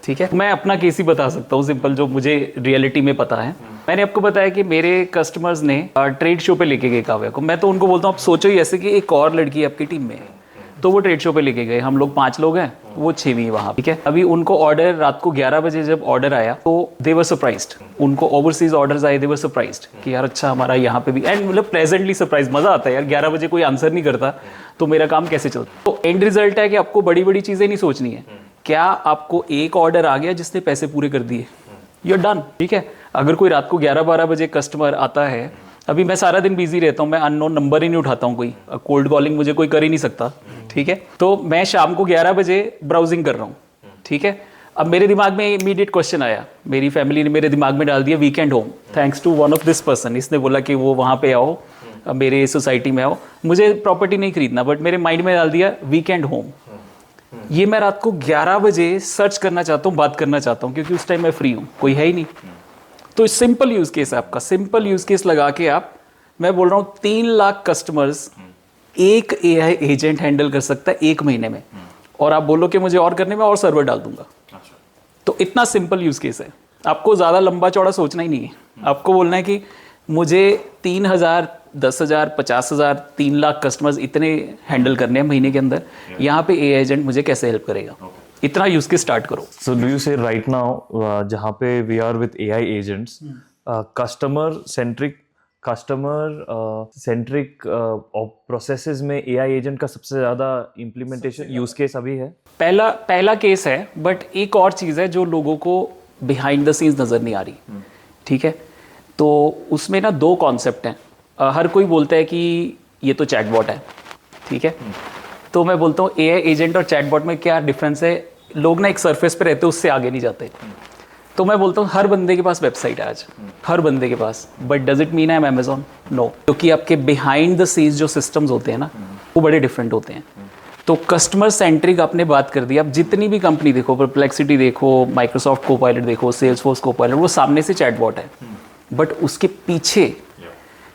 ठीक है, मैं अपना केस ही बता सकता हूँ सिंपल, जो मुझे रियलिटी में पता है। मैंने आपको बताया कि मेरे कस्टमर्स ने ट्रेड शो पे लेके गए काव्या को। मैं तो उनको बोलता हूँ आप सोचो ही ऐसे कि एक और लड़की आपकी टीम में है, तो वो ट्रेड शो पे लेके गए, हम लोग 5 लोग हैं, वो 6वीं वहाँ, ठीक है। अभी उनको ऑर्डर रात को 11 बजे जब ऑर्डर आया तो दे वर सरप्राइज्ड, उनको ओवरसीज ऑर्डर्स आए, दे वर सरप्राइज्ड कि यार अच्छा हमारा यहाँ पे भी, एंड मतलब प्लेजेंटली सरप्राइज, मजा आता है यार 11 बजे कोई आंसर नहीं करता तो मेरा काम कैसे चलता। तो एंड रिजल्ट है कि आपको बड़ी बड़ी चीज़ें नहीं सोचनी है, क्या आपको एक ऑर्डर आ गया जिसने पैसे पूरे कर दिए, यू आर डन, ठीक है। अगर कोई रात को 11-12 बजे कस्टमर आता है, अभी मैं सारा दिन बिजी रहता हूँ, मैं अननोन नंबर ही नहीं उठाता हूँ, कोई कोल्ड कॉलिंग मुझे कोई कर ही नहीं सकता, ठीक है। तो मैं शाम को 11 बजे ब्राउजिंग कर रहा हूँ, ठीक है। अब मेरे दिमाग में इमीडिएट क्वेश्चन आया, मेरी फैमिली ने मेरे दिमाग में डाल दिया weekend home, thanks to one of this person, इसने बोला कि वो वहाँ पे आओ, मेरे सोसाइटी में आओ, मुझे प्रॉपर्टी नहीं खरीदना, बट मेरे माइंड में डाल दिया वीकेंड होम। ये मैं रात को 11 बजे सर्च करना चाहता हूँ, बात करना चाहता हूँ, क्योंकि उस टाइम मैं फ्री हूँ, कोई है ही नहीं। तो सिंपल यूज केस है आपका, सिंपल यूज केस लगा के आप, मैं बोल रहा हूँ 3 लाख कस्टमर्स एक एआई एजेंट हैंडल कर सकता है 1 महीने में, और आप बोलो कि मुझे और करने में और सर्वर डाल दूंगा। तो इतना सिंपल यूज केस है, आपको ज़्यादा लंबा चौड़ा सोचना ही नहीं है, आपको बोलना है कि मुझे 3,000, 10,000, 50,000, 3 लाख कस्टमर्स इतने हैंडल करने हैं महीने के अंदर, यहाँ पे एआई एजेंट मुझे कैसे हेल्प करेगा, इतना यूज के स्टार्ट करो। So do you say right now जहाँ पे we are with AI agents, customer centric processes में AI एजेंट का सबसे ज़्यादा इम्प्लीमेंटेशन यूज केस अभी है? पहला केस है, बट एक और चीज़ है जो लोगों को बिहाइंड द सीन्स नज़र नहीं आ रही, ठीक है। तो उसमें ना 2 कॉन्सेप्ट हैं। हर कोई बोलता है कि ये तो चैटबॉट है, ठीक है। तो मैं बोलता हूँ एआई एजेंट और चैटबॉट में क्या डिफरेंस है, लोग ना एक सरफेस पे रहते हैं, उससे आगे नहीं जाते। तो मैं बोलता हूँ हर बंदे के पास वेबसाइट है आज, हर बंदे के पास, but does it mean I am Amazon? No, क्योंकि आपके बिहाइंड द सीन्स जो सिस्टम्स होते हैं ना, वो बड़े डिफरेंट होते हैं। तो कस्टमर सेंट्रिक आपने बात कर दी, आप जितनी भी कंपनी देखो, परप्लेक्सिटी देखो, माइक्रोसॉफ्ट कोपायलट देखो, सेल्सफोर्स कोपायलट, वो सामने से चैटबॉट है, बट उसके पीछे,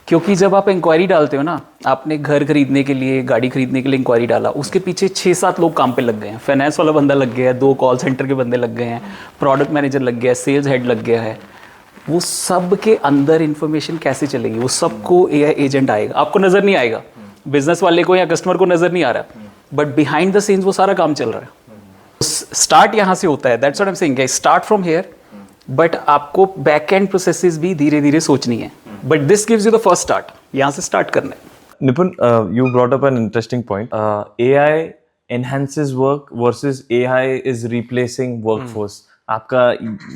क्योंकि जब आप इंक्वायरी डालते हो ना, आपने घर खरीदने के लिए, गाड़ी खरीदने के लिए इंक्वायरी डाला, उसके पीछे 6-7 लोग काम पे लग गए हैं, फाइनेंस वाला बंदा लग गया है, 2 कॉल सेंटर के बंदे लग गए हैं, प्रोडक्ट मैनेजर लग गया है, सेल्स हेड लग गया है। वो सब के अंदर इंफॉर्मेशन कैसे चलेगी, वो सबको एआई एजेंट आएगा, आपको नज़र नहीं आएगा, बिजनेस वाले को या कस्टमर को नज़र नहीं आ रहा, बट बिहाइंड द सीन्स वो सारा काम चल रहा है। स्टार्ट यहाँ से होता है, that's what I am saying, start from here, but आपको बैक एंड प्रोसेसेस भी धीरे धीरे सोचनी है, but this gives you the first start, यहाँ से स्टार्ट करना है। Nipun, you brought up an interesting point. AI enhances work versus AI is replacing workforce. आपका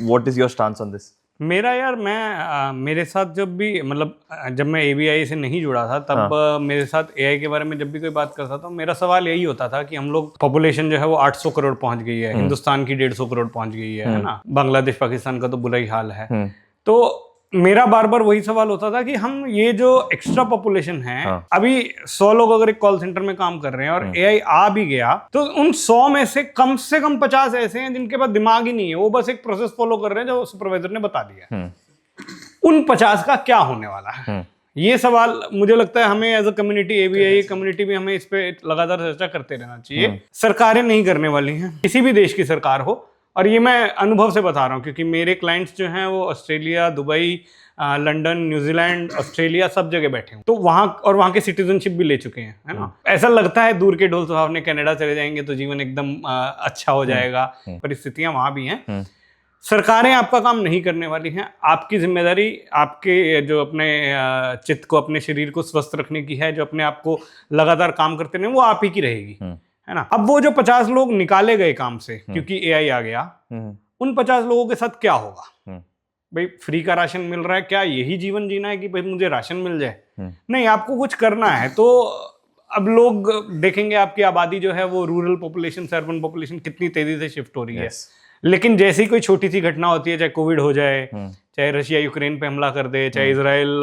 what is your stance on this? मेरा यार, मैं मेरे साथ जब भी, मतलब जब मैं ABI से नहीं जुड़ा था तब मेरे साथ AI के बारे में जब भी कोई बात करता था, मेरा सवाल यही होता था कि हम लोग पॉपुलेशन जो है वो 800 करोड़ पहुंच गई है, हिंदुस्तान की 150 करोड़ पहुंच गई है ना, बांग्लादेश पाकिस्तान का तो बुरा ही हाल है। तो मेरा बार बार वही सवाल होता था कि हम ये जो एक्स्ट्रा पॉपुलेशन है, अभी 100 लोग अगर एक कॉल सेंटर में काम कर रहे हैं और एआई आ भी गया, तो उन 100 में से कम 50 ऐसे हैं जिनके पास दिमाग ही नहीं है, वो बस एक प्रोसेस फॉलो कर रहे हैं जो सुपरवाइजर ने बता दिया। उन 50 का क्या होने वाला है, ये सवाल मुझे लगता है हमें as a community, ABI community भी हमें इस पे लगातार चर्चा करते रहना चाहिए। सरकारें नहीं करने वाली हैं, किसी भी देश की सरकार हो, और ये मैं अनुभव से बता रहा हूँ क्योंकि मेरे क्लाइंट्स जो हैं वो Australia, Dubai, London, New Zealand, Australia, सब जगह बैठे हैं, तो वहाँ के सिटीजनशिप भी ले चुके हैं, है ना। ऐसा लगता है दूर के ढोल सुहावने, कनाडा चले जाएंगे तो जीवन एकदम अच्छा हो जाएगा, परिस्थितियां वहाँ भी हैं। सरकारें आपका काम नहीं करने वाली हैं, आपकी जिम्मेदारी आपके जो अपने चित्त को, अपने शरीर को स्वस्थ रखने की है, जो अपने आप को लगातार काम करते रहें, वो आप ही की रहेगी, है ना। अब वो जो 50 लोग निकाले गए काम से क्योंकि एआई आ गया, उन 50 लोगों के साथ क्या होगा? भाई फ्री का राशन मिल रहा है, क्या यही जीवन जीना है कि भाई मुझे राशन मिल जाए? नहीं, आपको कुछ करना है। तो अब लोग देखेंगे आपकी आबादी जो है वो रूरल पॉपुलेशन से अर्बन पॉपुलेशन कितनी तेजी से शिफ्ट हो रही है। लेकिन जैसी कोई छोटी सी घटना होती है, चाहे कोविड हो जाए, चाहे रशिया यूक्रेन पे हमला कर दे, चाहे इजराइल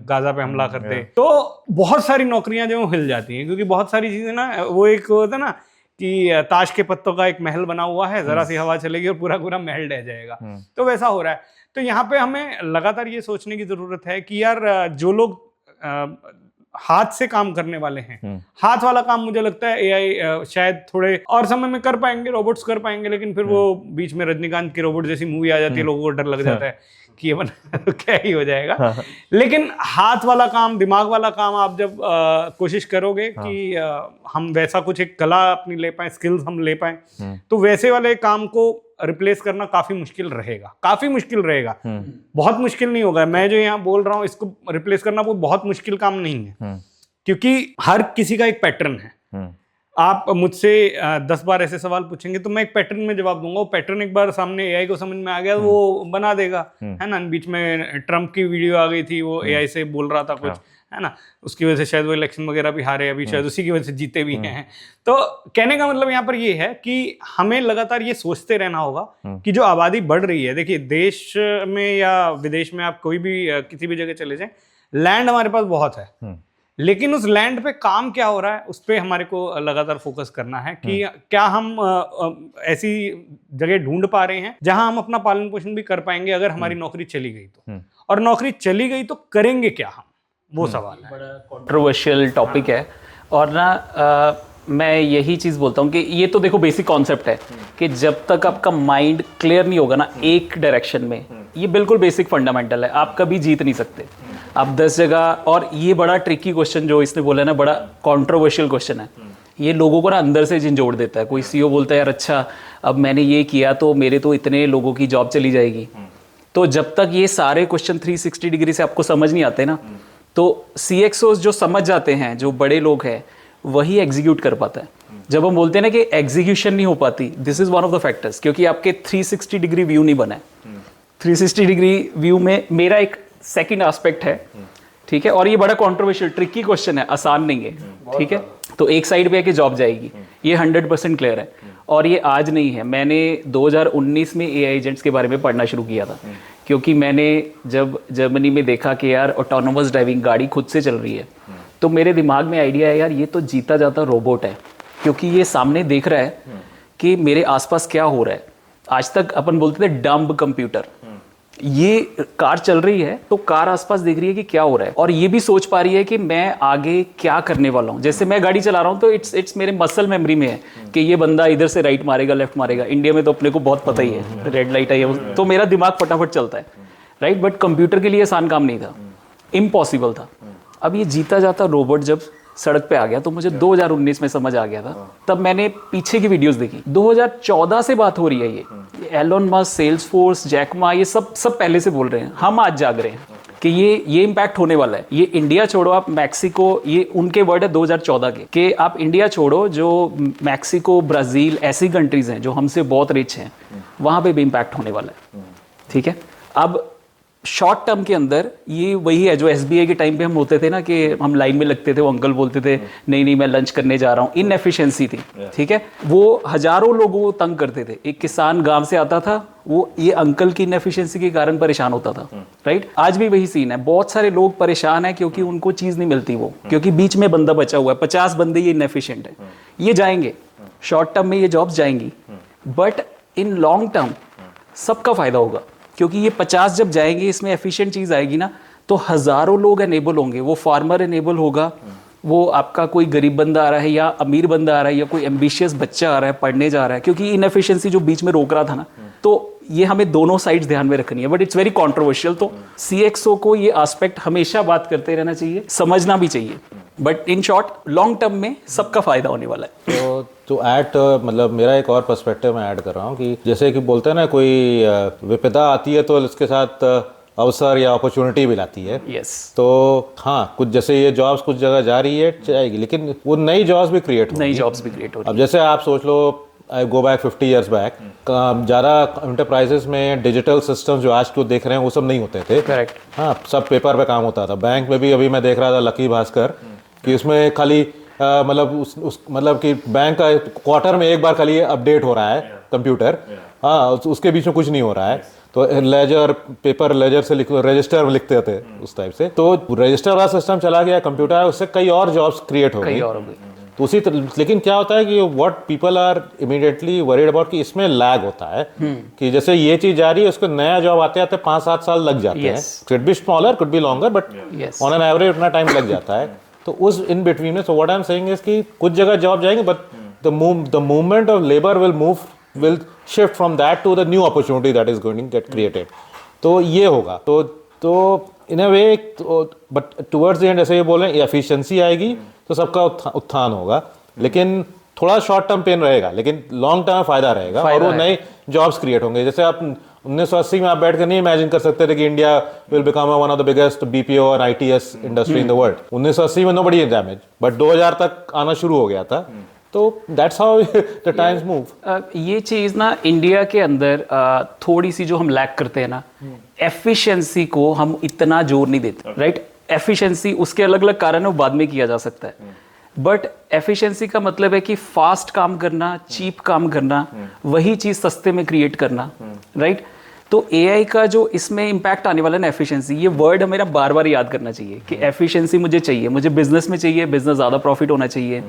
गाजा पे हमला कर दे, तो बहुत सारी नौकरियां जो हिल जाती हैं, क्योंकि बहुत सारी चीजें ना, वो एक होता है ना कि ताश के पत्तों का एक महल बना हुआ है, जरा सी हवा चलेगी और पूरा पूरा महल ढह जाएगा। तो वैसा हो रहा है। तो यहाँ पे हमें लगातार ये सोचने की जरूरत है कि यार जो लोग हाथ से काम करने वाले हैं, हाथ वाला काम मुझे लगता है एआई शायद थोड़े और समय में कर पाएंगे, रोबोट्स कर पाएंगे, लेकिन फिर वो बीच में रजनीकांत की रोबोट जैसी मूवी आ जाती है, लोगों को डर लग जाता है कि ये बना तो क्या ही हो जाएगा। लेकिन हाथ वाला काम, दिमाग वाला काम आप जब कोशिश करोगे कि हम वैसा कुछ एक कला अपनी ले पाए, स्किल्स हम ले पाए, तो वैसे वाले काम को रिप्लेस करना काफी मुश्किल रहेगा, काफी मुश्किल रहेगा। बहुत मुश्किल नहीं होगा, मैं जो यहाँ बोल रहा हूँ इसको रिप्लेस करना वो बहुत मुश्किल काम नहीं है, क्योंकि हर किसी का एक पैटर्न है। आप मुझसे 10 बार ऐसे सवाल पूछेंगे तो मैं एक पैटर्न में जवाब दूंगा, वो पैटर्न एक बार सामने एआई को समझ में आ गया वो बना देगा, है ना। बीच में ट्रम्प की वीडियो आ गई थी, वो एआई से बोल रहा था कुछ, है ना, उसकी वजह से शायद वो इलेक्शन वगैरह भी हारे, अभी शायद उसी की वजह से जीते भी हैं। तो कहने का मतलब यहाँ पर ये है कि हमें लगातार ये सोचते रहना होगा कि जो आबादी बढ़ रही है, देखिए देश में या विदेश में आप कोई भी किसी भी जगह चले जाएं, लैंड हमारे पास बहुत है, लेकिन उस लैंड पे काम क्या हो रहा है उस पे हमारे को लगातार फोकस करना है कि क्या हम ऐसी जगह ढूंढ पा रहे हैं जहां हम अपना पालन पोषण भी कर पाएंगे अगर हमारी नौकरी चली गई तो, और नौकरी चली गई तो करेंगे क्या हम, वो सवाल है। बड़ा कंट्रोवर्शियल टॉपिक है, और ना मैं यही चीज़ बोलता हूँ कि ये तो देखो बेसिक कॉन्सेप्ट है कि जब तक आपका माइंड क्लियर नहीं होगा ना एक डायरेक्शन में, ये बिल्कुल बेसिक फंडामेंटल है, आप कभी जीत नहीं सकते। आप 10 जगह, और ये बड़ा ट्रिकी क्वेश्चन जो इसने बोला ना, बड़ा कंट्रोवर्शियल क्वेश्चन है, ये लोगों को ना अंदर से झंझोड़ देता है। कोई सीईओ बोलता है यार अच्छा अब मैंने ये किया तो मेरे तो इतने लोगों की जॉब चली जाएगी। तो जब तक ये सारे क्वेश्चन 360 डिग्री से आपको समझ नहीं आते ना, तो CXOs जो समझ जाते हैं, जो बड़े लोग हैं, वही एग्जीक्यूट कर पाता है। जब हम बोलते हैं ना कि एग्जीक्यूशन नहीं हो पाती, this is one of the factors, क्योंकि आपके 360 डिग्री व्यू नहीं बना है। 360 डिग्री व्यू में मेरा एक सेकंड एस्पेक्ट है, ठीक है, और ये बड़ा कंट्रोवर्शियल ट्रिकी क्वेश्चन है, आसान नहीं है, ठीक है। तो एक साइड पे है कि जॉब जाएगी, ये 100% क्लियर है, और ये आज नहीं है। मैंने 2019 में AI एजेंट्स के बारे में पढ़ना शुरू किया था, क्योंकि मैंने जब जर्मनी में देखा कि यार ऑटोनोमस ड्राइविंग गाड़ी खुद से चल रही है, तो मेरे दिमाग में आइडिया है यार ये तो जीता जाता रोबोट है, क्योंकि ये सामने देख रहा है कि मेरे आसपास क्या हो रहा है। आज तक अपन बोलते थे डम्ब कंप्यूटर, ये कार चल रही है तो कार आसपास देख रही है कि क्या हो रहा है, और ये भी सोच पा रही है कि मैं आगे क्या करने वाला हूँ। जैसे मैं गाड़ी चला रहा हूँ तो इट्स मेरे मसल मेमोरी में है कि ये बंदा इधर से राइट मारेगा, लेफ्ट मारेगा। इंडिया में तो अपने को बहुत पता ही है, रेड लाइट है, तो मेरा दिमाग फटाफट चलता है, राइट। बट कंप्यूटर के लिए आसान काम नहीं था, इम्पॉसिबल था। अब ये जीता जाता रोबोट जब सड़क पे आ गया तो मुझे 2019 में समझ आ गया था। तब मैंने पीछे की वीडियोस देखी, 2014 से बात हो रही है ये एलोन मस्क, सेल्सफोर्स, जैकमा, ये सब पहले से बोल रहे हैं। हम आज जाग रहे हैं कि ये इम्पैक्ट होने वाला है। ये इंडिया छोड़ो, आप मैक्सिको, ये उनके वर्ड है 2014 के, कि आप इंडिया छोड़ो, जो मैक्सिको, ब्राज़ील ऐसी कंट्रीज हैं जो हमसे बहुत रिच हैं, वहाँ पे भी इम्पैक्ट होने वाला है, ठीक है। अब शॉर्ट टर्म के अंदर ये वही है जो SBI के टाइम पे हम होते थे ना, कि हम लाइन में लगते थे, वो अंकल बोलते थे नहीं मैं लंच करने जा रहा हूँ, इनएफिशिएंसी थी, ठीक है। वो हजारों लोगों को तंग करते थे। एक किसान गांव से आता था, वो ये अंकल की इनएफिशिएंसी के कारण परेशान होता था, राइट। आज भी वही सीन है, बहुत सारे लोग परेशान है क्योंकि उनको चीज नहीं मिलती, वो क्योंकि बीच में बंदा बचा हुआ है, 50 बंदे ये इनएफिशिएंट है। ये जाएंगे शॉर्ट टर्म में, ये जॉब्स जाएंगी, बट इन लॉन्ग टर्म सबका फायदा होगा, क्योंकि ये 50 जब जाएंगे, इसमें एफिशिएंट चीज़ आएगी ना, तो हज़ारों लोग एनेबल होंगे। वो फार्मर एनेबल होगा, वो आपका कोई गरीब बंदा आ रहा है या अमीर बंदा आ रहा है या कोई एम्बिशियस बच्चा आ रहा है, पढ़ने जा रहा है, क्योंकि इनएफिशिएंसी जो बीच में रोक रहा था ना, तो ये हमें दोनों साइड्स ध्यान में रखनी है। बट इट्स वेरी कंट्रोवर्शियल, तो CXO को ये एस्पेक्ट हमेशा बात करते रहना चाहिए, समझना भी चाहिए, but in short long term में सबका फायदा होने वाला है। तो ऐड मतलब मेरा एक और पर्सपेक्टिव मैं ऐड कर रहा हूँ कि जैसे कि बोलते हैं ना, कोई विपदा आती है तो इसके साथ अवसर या अपॉर्चुनिटी भी लाती है। यस। तो हाँ, कुछ जैसे ये जॉब्स कुछ जगह जा रही है, जाएगी, लेकिन वो नई जॉब्स भी क्रिएट होंगी। नई जॉब्स भी क्रिएट हो रही अब जैसे आप सोच लो, आई गो बैक 50 ईयर्स बैक, ज़्यादा इंटरप्राइजेस में डिजिटल सिस्टम्स जो आज तो देख रहे हैं वो सब नहीं होते थे। करेक्ट। हाँ, सब पेपर पे काम होता था। बैंक में भी अभी मैं देख रहा था लकी भास्कर कि उसमें खाली मतलब कि बैंक का क्वार्टर में एक बार खाली अपडेट हो रहा है कंप्यूटर, हाँ, उसके बीच में कुछ नहीं हो रहा है। तो लेजर, पेपर लेजर से रजिस्टर में लिखते थे उस टाइप से। तो रजिस्टर वाला सिस्टम चला गया, कंप्यूटर, उससे कई और जॉब्स क्रिएट हो गई। तो उसी लेकिन क्या होता है कि what people are immediately worried about कि इसमें लैग होता है, कि जैसे ये चीज जा रही है, उसको नया जॉब आते आते 5-7 साल लग जाते हैं। Could be smaller, could be longer, but on an average उतना टाइम लग जाता है। तो उस इन बिटवीन में, so what I am saying is कि कुछ जगह जॉब जाएंगे, but the movement of labour will shift from that to the new opportunity that is going to get created. तो ये होगा तो in a way, but towards the end ऐसे ये बोल रहे हैं एफिशिएंसी आएगी तो सबका उत्थान होगा, लेकिन थोड़ा शॉर्ट टर्म पेन रहेगा, लेकिन लॉन्ग टर्म फायदा रहेगा और वो नए जॉब्स क्रिएट होंगे। जैसे आप 1980 में आप बैठ कर नहीं इमेजिन कर सकते थे कि India will become one of the biggest BPO और ITES industry in the world. 1980 में नोबडी इज डैमेज, बट 2000 तक आना शुरू हो गया था। तो that's how the times move. ये चीज़ ना इंडिया के अंदर थोड़ी सी जो हम लैक करते हैं ना, एफिशिएंसी को हम इतना जोर नहीं देते, राइट। एफिशिएंसी उसके अलग अलग कारण है, वो बाद में किया जा सकता है, बट एफिशिएंसी का मतलब है कि फास्ट काम करना, चीप काम करना, वही चीज़ सस्ते में क्रिएट करना, राइट। तो एआई का जो इसमें इम्पैक्ट आने वाला है ना, एफिशिएंसी, ये वर्ड हमें बार बार याद करना चाहिए कि एफिशिएंसी मुझे चाहिए, मुझे बिजनेस में चाहिए, बिजनेस ज़्यादा प्रॉफिट होना चाहिए।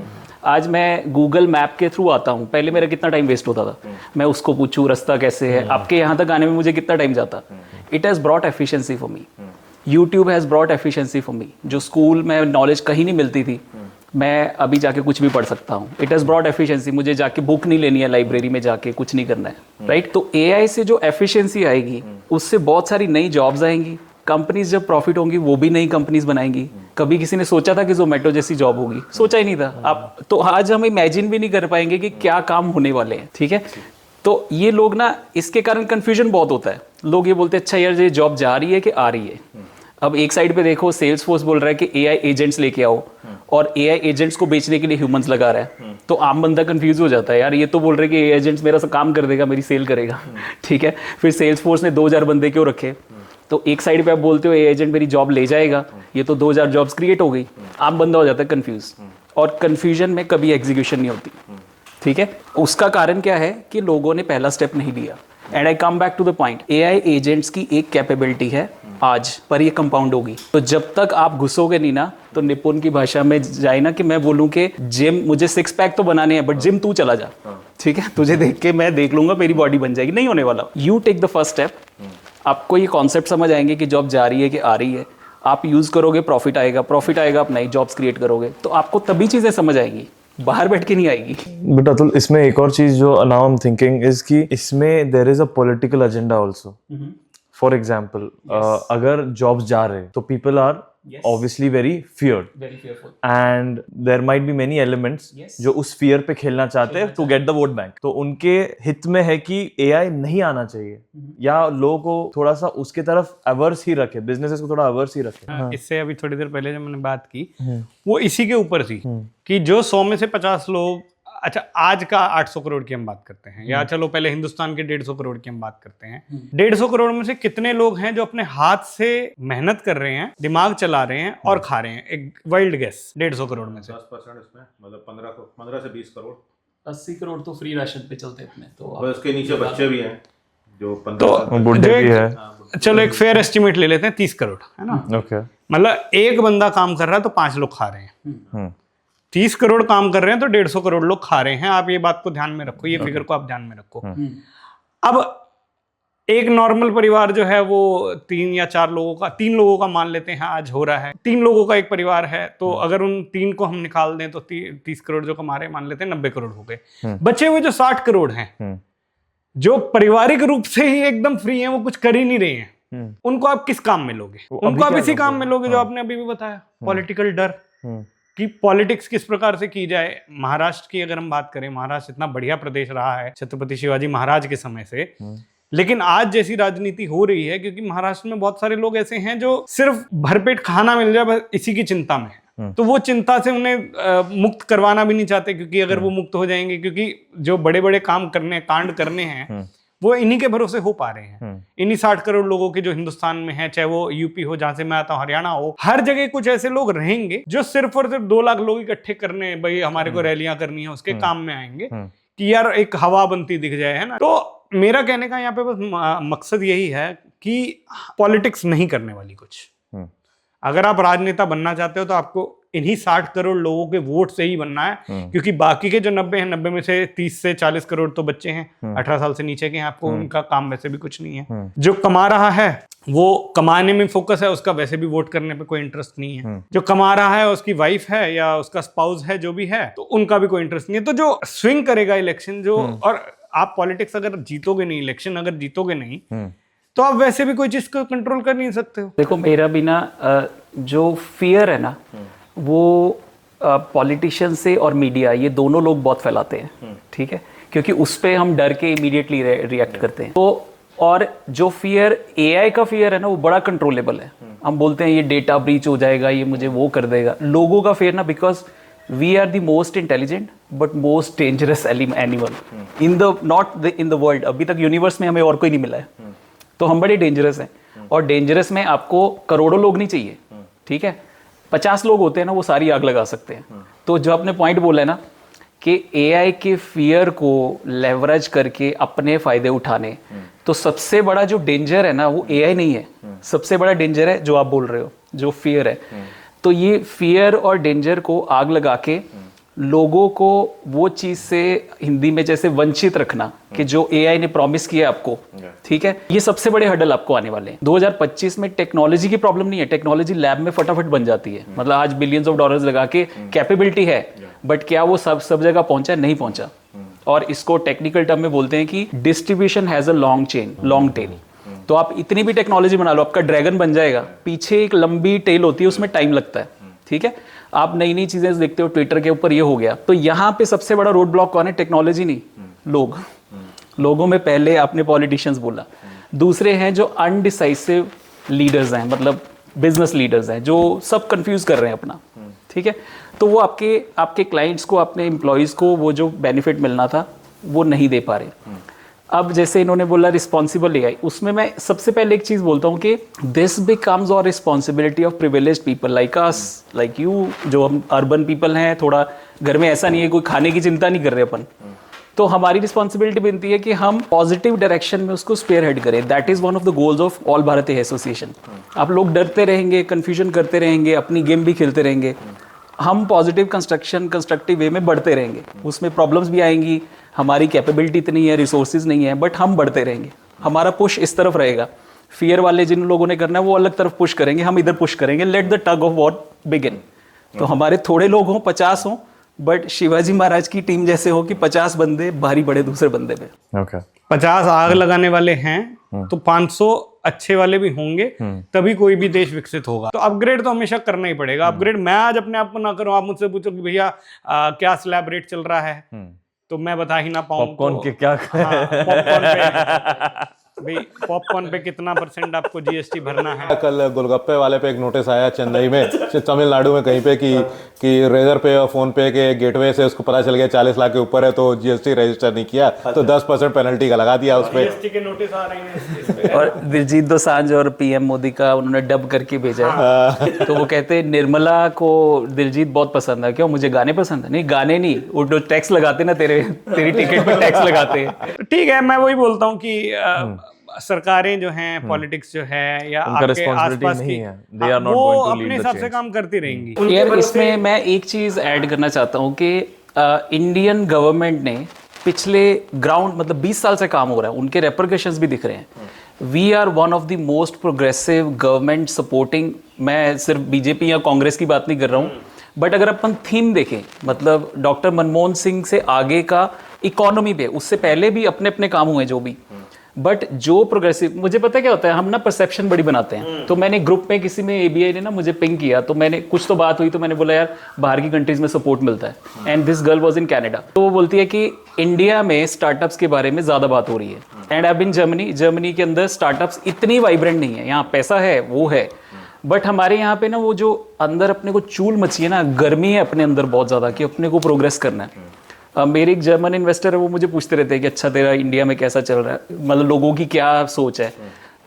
आज मैं गूगल मैप के थ्रू आता हूँ, पहले मेरा कितना टाइम वेस्ट होता था, मैं उसको पूछूँ रास्ता कैसे है, आपके यहाँ तक आने में मुझे कितना टाइम जाता। It has brought efficiency for me, YouTube has brought efficiency for me. जो स्कूल में नॉलेज कहीं नहीं मिलती थी, मैं अभी जाके कुछ भी पढ़ सकता हूँ। इट हैज़ ब्रॉट एफिशिएंसी, मुझे जाके बुक नहीं लेनी है लाइब्रेरी में जाके, कुछ नहीं करना है, राइट। तो एआई से जो एफिशिएंसी आएगी, उससे बहुत सारी नई जॉब्स आएंगी, कंपनीज जब प्रॉफिट होंगी वो भी नई कंपनीज बनाएंगी। कभी किसी ने सोचा था कि जोमेटो जैसी जॉब होगी? सोचा ही नहीं था। अब तो आज हम इमेजिन भी नहीं कर पाएंगे कि क्या काम होने वाले हैं, ठीक है। तो ये लोग ना, इसके कारण कन्फ्यूजन बहुत होता है। लोग ये बोलते हैं अच्छा यार ये जॉब जा रही है कि आ रही है। अब एक साइड पे देखो सेल्स फोर्स बोल रहा है कि एआई एजेंट्स लेके आओ, और एआई एजेंट्स को बेचने के लिए ह्यूमंस लगा रहा है। तो आम बंदा कंफ्यूज हो जाता है, यार ये तो बोल रहे कि एआई एजेंट्स मेरा काम कर देगा, मेरी सेल करेगा, ठीक है। फिर सेल्स फोर्स ने 2000 बंदे क्यों रखे? तो एक साइड पे आप बोलते हो एआई एजेंट मेरी जॉब ले जाएगा, ये तो 2000 जॉब्स क्रिएट हो गई। आम बंदा हो जाता है कंफ्यूज, और कंफ्यूजन में कभी एग्जीक्यूशन नहीं होती, ठीक है। उसका कारण क्या है कि लोगों ने पहला स्टेप नहीं लिया। And I come back to the point, AI agents की एक कैपेबिलिटी है आज, पर ये कंपाउंड होगी। तो जब तक आप घुसोगे नहीं ना, तो निपुण की भाषा में जाए ना कि मैं बोलूं कि जिम, मुझे 6 पैक तो बनाने हैं, बट जिम तू चला जा, ठीक है। तुझे देख के मैं देख लूंगा, मेरी बॉडी बन जाएगी, नहीं होने वाला। You take the first step. आपको ये कॉन्सेप्ट समझ आएंगे कि जॉब जा रही है कि आ रही है, आप यूज करोगे, प्रॉफिट आएगा, आप नई जॉब्स क्रिएट करोगे, तो आपको तभी चीजें समझ आएंगी, बाहर बैठ के नहीं आएगी। बट अतुल, इसमें एक और चीज जो now I am thinking is कि इसमें there is a political agenda also. For example, अगर जॉब्स जा रहे तो people are obviously very feared, and there might be many elements जो उस fear पे खेलना चाहते हैं to get the vote bank। तो उनके हित में है कि AI नहीं आना चाहिए, या लोगों को थोड़ा सा उसके तरफ averse ही रखे, businesses को थोड़ा averse ही रखे। इससे अभी थोड़ी देर पहले जब मैंने बात की, वो इसी के ऊपर थी कि जो 100 में से 50 लोग, अच्छा आज का 800 करोड़ की हम बात करते हैं, या चलो पहले हिंदुस्तान के 150 करोड़ की हम बात करते हैं। 150 करोड़ में से कितने लोग हैं जो अपने हाथ से मेहनत कर रहे हैं, दिमाग चला रहे हैं और खा रहे हैं? एक वाइल्ड गेस, 150 करोड़ में से 10% इसमें मतलब 15 से 20 करोड़। 80 करोड़ तो फ्री राशन पे चलते अपने, तो उसके नीचे बच्चे भी हैं जो तो बुढ़े भी है। चलो एक फेयर एस्टिमेट ले लेते हैं, 30 करोड़ है ना। ओके, मतलब एक बंदा काम कर रहा है तो 5 लोग खा रहे हैं। 30 करोड़ काम कर रहे हैं तो 150 करोड़ लोग खा रहे हैं। आप ये बात को ध्यान में रखो, ये फिगर को आप ध्यान में रखो। अब एक नॉर्मल परिवार जो है वो 3 या 4 लोगों का, 3 लोगों का मान लेते हैं आज हो रहा है, 3 लोगों का एक परिवार है, तो अगर उन 3 को हम निकाल दें तो 30 करोड़ जो कमा रहे हैं, मान लेते हैं 90 करोड़ हो गए। बचे हुए जो 60 करोड़ हैं, जो पारिवारिक रूप से ही एकदम फ्री हैं, वो कुछ कर ही नहीं रहे हैं, उनको आप किस काम में लोगे? उनको आप इसी काम में लोगे जो आपने अभी भी बताया, पॉलिटिकल डर कि पॉलिटिक्स किस प्रकार से की जाए। महाराष्ट्र की अगर हम बात करें, महाराष्ट्र इतना बढ़िया प्रदेश रहा है छत्रपति शिवाजी महाराज के समय से, लेकिन आज जैसी राजनीति हो रही है, क्योंकि महाराष्ट्र में बहुत सारे लोग ऐसे हैं जो सिर्फ भरपेट खाना मिल जाए बस इसी की चिंता में है। तो वो चिंता से उन्हें मुक्त करवाना भी नहीं चाहते, क्योंकि अगर वो मुक्त हो जाएंगे, क्योंकि जो बड़े बड़े काम करने, कांड करने हैं, वो इन्हीं के भरोसे हो पा रहे हैं। इन्हीं 60 करोड़ लोगों के जो हिंदुस्तान में है, चाहे वो यूपी हो जहां से मैं आता हूँ, हरियाणा हो, हर जगह कुछ ऐसे लोग रहेंगे जो सिर्फ और सिर्फ 2 लाख लोग इकट्ठे करने, भाई हमारे को रैलियां करनी है, उसके काम में आएंगे कि यार एक हवा बनती दिख जाए, है ना। तो मेरा कहने का यहाँ पे बस मकसद यही है कि पॉलिटिक्स नहीं करने वाली कुछ। अगर आप राजनेता बनना चाहते हो तो आपको इन्हीं 60 करोड़ लोगों के वोट से ही बनना है, क्योंकि बाकी के जो 90 हैं, 90 में से 30 से 40 करोड़ तो बच्चे हैं 18 साल से नीचे के हैं, आपको उनका काम वैसे भी कुछ नहीं है। जो कमा रहा है वो कमाने में फोकस है, उसका वैसे भी वोट करने पे कोई इंटरेस्ट नहीं है। जो कमा रहा है उसकी वाइफ है या उसका स्पाउस है, जो भी है, तो उनका भी कोई इंटरेस्ट नहीं है। तो जो स्विंग करेगा इलेक्शन, जो और आप पॉलिटिक्स अगर जीतोगे नहीं, इलेक्शन अगर जीतोगे नहीं, तो आप वैसे भी कोई चीज को कंट्रोल कर नहीं सकते हो। देखो मेरा भी ना जो फियर है ना वो पॉलिटिशियन से और मीडिया ये दोनों लोग बहुत फैलाते हैं, ठीक है, क्योंकि उस पे हम डर के इमीडिएटली रिएक्ट करते हैं। तो और जो फियर एआई का फियर है ना वो बड़ा कंट्रोलेबल है। हम बोलते हैं ये डेटा ब्रीच हो जाएगा, ये मुझे वो कर देगा। लोगों का फियर ना because we are the most intelligent but most dangerous animal in the not in the world. अभी तक यूनिवर्स में हमें और कोई नहीं मिला है, तो हम बड़े डेंजरस हैं। और डेंजरस में आपको करोड़ों लोग नहीं चाहिए, ठीक है, 50 लोग होते हैं ना वो सारी आग लगा सकते हैं। तो जो आपने पॉइंट बोला है ना कि एआई के फियर को लेवरेज करके अपने फायदे उठाने, तो सबसे बड़ा जो डेंजर है ना वो एआई नहीं है, सबसे बड़ा डेंजर है जो आप बोल रहे हो, जो फियर है। तो ये फियर और डेंजर को आग लगा के लोगों को वो चीज से हिंदी में जैसे वंचित रखना कि जो एआई ने प्रॉमिस किया आपको, ठीक है, ये सबसे बड़े हडल आपको आने वाले हैं। 2025 में टेक्नोलॉजी की प्रॉब्लम नहीं है, टेक्नोलॉजी लैब में फटाफट बन जाती है। मतलब आज बिलियंस ऑफ डॉलर्स लगा के कैपेबिलिटी है, बट क्या वो सब जगह पहुंचा? नहीं पहुंचा। और इसको टेक्निकल टर्म में बोलते हैं कि distribution has a long chain, long tail. तो आप इतनी भी टेक्नोलॉजी बना लो, आपका ड्रैगन बन जाएगा, पीछे एक लंबी टेल होती है, उसमें टाइम लगता है, ठीक है। आप नई नई चीजें देखते हो ट्विटर के ऊपर, ये हो गया। तो यहाँ पे सबसे बड़ा रोड ब्लॉक कौन है? टेक्नोलॉजी नहीं, लोग। लोगों में पहले आपने पॉलिटिशियंस बोला, दूसरे हैं जो अनडिसाइसिव लीडर्स हैं, मतलब बिजनेस लीडर्स हैं जो सब कंफ्यूज कर रहे हैं अपना, ठीक है। तो वो आपके क्लाइंट्स को, अपने एम्प्लॉयज को वो जो बेनिफिट मिलना था वो नहीं दे पा रहे। अब जैसे इन्होंने बोला रिस्पॉन्सिबल एआई, उसमें मैं सबसे पहले एक चीज बोलता हूँ कि दिस बिकम्स और responsibility of privileged people like us, like you, जो हम अर्बन पीपल हैं, थोड़ा घर में ऐसा नहीं है, कोई खाने की चिंता नहीं कर रहे अपन, तो हमारी रिस्पॉन्सिबिलिटी बनती है कि हम पॉजिटिव डायरेक्शन में उसको स्पेयर हेड करें। That is one of the goals of all Bharat association. आप लोग डरते रहेंगे, कंफ्यूजन करते रहेंगे, अपनी गेम भी खेलते रहेंगे, हम पॉजिटिव कंस्ट्रक्टिव वे में बढ़ते रहेंगे। उसमें प्रॉब्लम्स भी आएंगी, हमारी कैपेबिलिटी इतनी है, रिसोर्सेज नहीं है, बट हम बढ़ते रहेंगे। हमारा पुश इस तरफ रहेगा। फियर वाले जिन लोगों ने करना है वो अलग तरफ पुश करेंगे, हम इधर पुश करेंगे। Let the tug of war begin. तो हमारे थोड़े लोग हों, 50 हों, बट शिवाजी महाराज की टीम जैसे हो कि 50 बंदे भारी पड़े दूसरे बंदे पे। ओके 50 आग लगाने वाले हैं तो 500 अच्छे वाले भी होंगे, तभी कोई भी देश विकसित होगा। तो अपग्रेड तो हमेशा करना ही पड़ेगा। अपग्रेड मैं आज अपने आप को ना करूं, आप मुझसे पूछो कि भैया क्या स्लैब रेट चल रहा है, तो मैं बता ही ना पाऊं। पॉपकॉर्न के क्या पॉपकॉर्न पे कितना % आपको जीएसटी भरना है। कल गोलगप्पे वाले पे एक नोटिस आया चेन्नई में, तमिलनाडु में कहीं पे कि रेजर पे और फोन पे के गेटवे से उसको पता चल गया 40 लाख के ऊपर है, तो जीएसटी रजिस्टर नहीं किया, तो 10% पेनल्टी का लगा दिया उस पे। जीएसटी के नोटिस आ रहे हैं और दिलजीत दोसांझ और पीएम मोदी का उन्होंने डब करके भेजा है। तो वो कहते हैं निर्मला को दिलजीत बहुत पसंद है। क्यों? मुझे गाने पसंद है। नहीं, गाने नहीं, वो जो टैक्स लगाते ना, तेरी टिकट पे टैक्स लगाते हैं। ठीक है, मैं वही बोलता हूँ कि सरकारें जो हैं, पॉलिटिक्स जो है या आपके आसपास की, वो अपने हिसाब से काम करती रहेंगी। यार इसमें मैं एक चीज ऐड करना चाहता हूँ कि इंडियन गवर्नमेंट ने पिछले ग्राउंड, मतलब 20 साल से काम हो रहा है, उनके रेपरकशंस भी दिख रहे हैं। We are one of the most progressive government supporting, मैं सिर्फ बीजेपी या कांग्रेस की बात नहीं कर रहा हूँ, बट अगर अपन थीम देखें, मतलब डॉक्टर मनमोहन सिंह से आगे का इकोनॉमी पे, उससे पहले भी अपने अपने काम हुए जो भी, बट जो प्रोग्रेसिव, मुझे पता क्या होता है, हम ना परसेप्शन बड़ी बनाते हैं। तो मैंने ग्रुप में किसी में एबीआई ने ना मुझे पिंग किया, तो मैंने कुछ तो बात हुई, तो मैंने बोला यार बाहर की कंट्रीज में सपोर्ट मिलता है, and this girl was in Canada. तो वो बोलती है कि इंडिया में स्टार्टअप्स के बारे में ज्यादा बात हो रही है, एंड आई बीन जर्मनी के अंदर स्टार्टअप्स इतनी वाइब्रेंट नहीं है। यहाँ पैसा है, वो है, बट हमारे यहाँ पे ना वो जो अंदर अपने को चूल मची है ना, गर्मी है अपने अंदर बहुत ज्यादा कि अपने को प्रोग्रेस करना है। मेरे एक जर्मन इन्वेस्टर है, वो मुझे पूछते रहते हैं कि अच्छा तेरा इंडिया में कैसा चल रहा है, मतलब लोगों की क्या सोच है।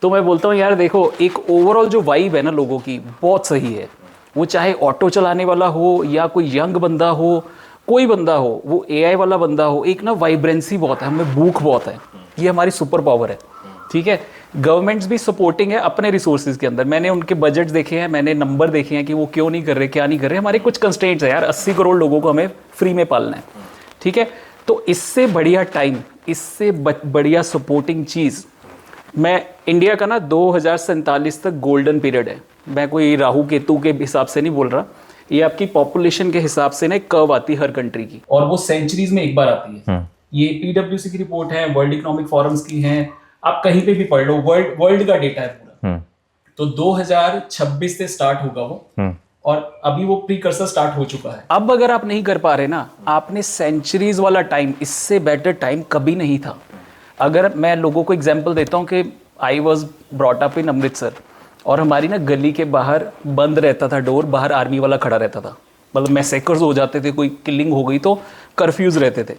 तो मैं बोलता हूँ यार देखो, एक ओवरऑल जो वाइब है ना लोगों की, बहुत सही है। वो चाहे ऑटो चलाने वाला हो या कोई यंग बंदा हो, कोई बंदा हो, वो एआई वाला बंदा हो, एक ना वाइब्रेंसी बहुत है, हमें भूख बहुत है, ये हमारी सुपर पावर है, ठीक है। गवर्नमेंट्स भी सपोर्टिंग है अपने रिसोर्सेज के अंदर। मैंने उनके बजट्स देखे हैं, मैंने नंबर देखे हैं कि वो क्यों नहीं कर रहे, क्या नहीं कर रहे। हमारे कुछ कंस्ट्रेंट्स है यार, 80 करोड़ लोगों को हमें फ्री में पालना है, ठीक है। तो इससे बढ़िया टाइम, इससे बढ़िया सपोर्टिंग चीज, मैं इंडिया का ना 2047 तक गोल्डन पीरियड है। मैं कोई राहु केतु के हिसाब से नहीं बोल रहा, ये आपकी पॉपुलेशन के हिसाब से ना कर्व आती है हर कंट्री की, और वो सेंचुरीज में एक बार आती है। ये पीडब्ल्यूसी की रिपोर्ट है, वर्ल्ड इकोनॉमिक फोरम्स की है, आप कहीं पे भी पढ़ लो, वर्ल्ड का डेटा है पूरा। तो 2026 से स्टार्ट होगा वो, और अभी वो प्रीकर्सर स्टार्ट हो चुका है। अब अगर आप नहीं कर पा रहे ना, आपने सेंचुरीज वाला टाइम, इससे बेटर टाइम कभी नहीं था। अगर मैं लोगों को एग्जांपल देता हूँ कि I was brought up in Amritsar, और हमारी ना गली के बाहर बंद रहता था डोर, बाहर आर्मी वाला खड़ा रहता था, मतलब मैसेकर्स हो जाते थे, कोई किलिंग हो गई तो कर्फ्यूज रहते थे।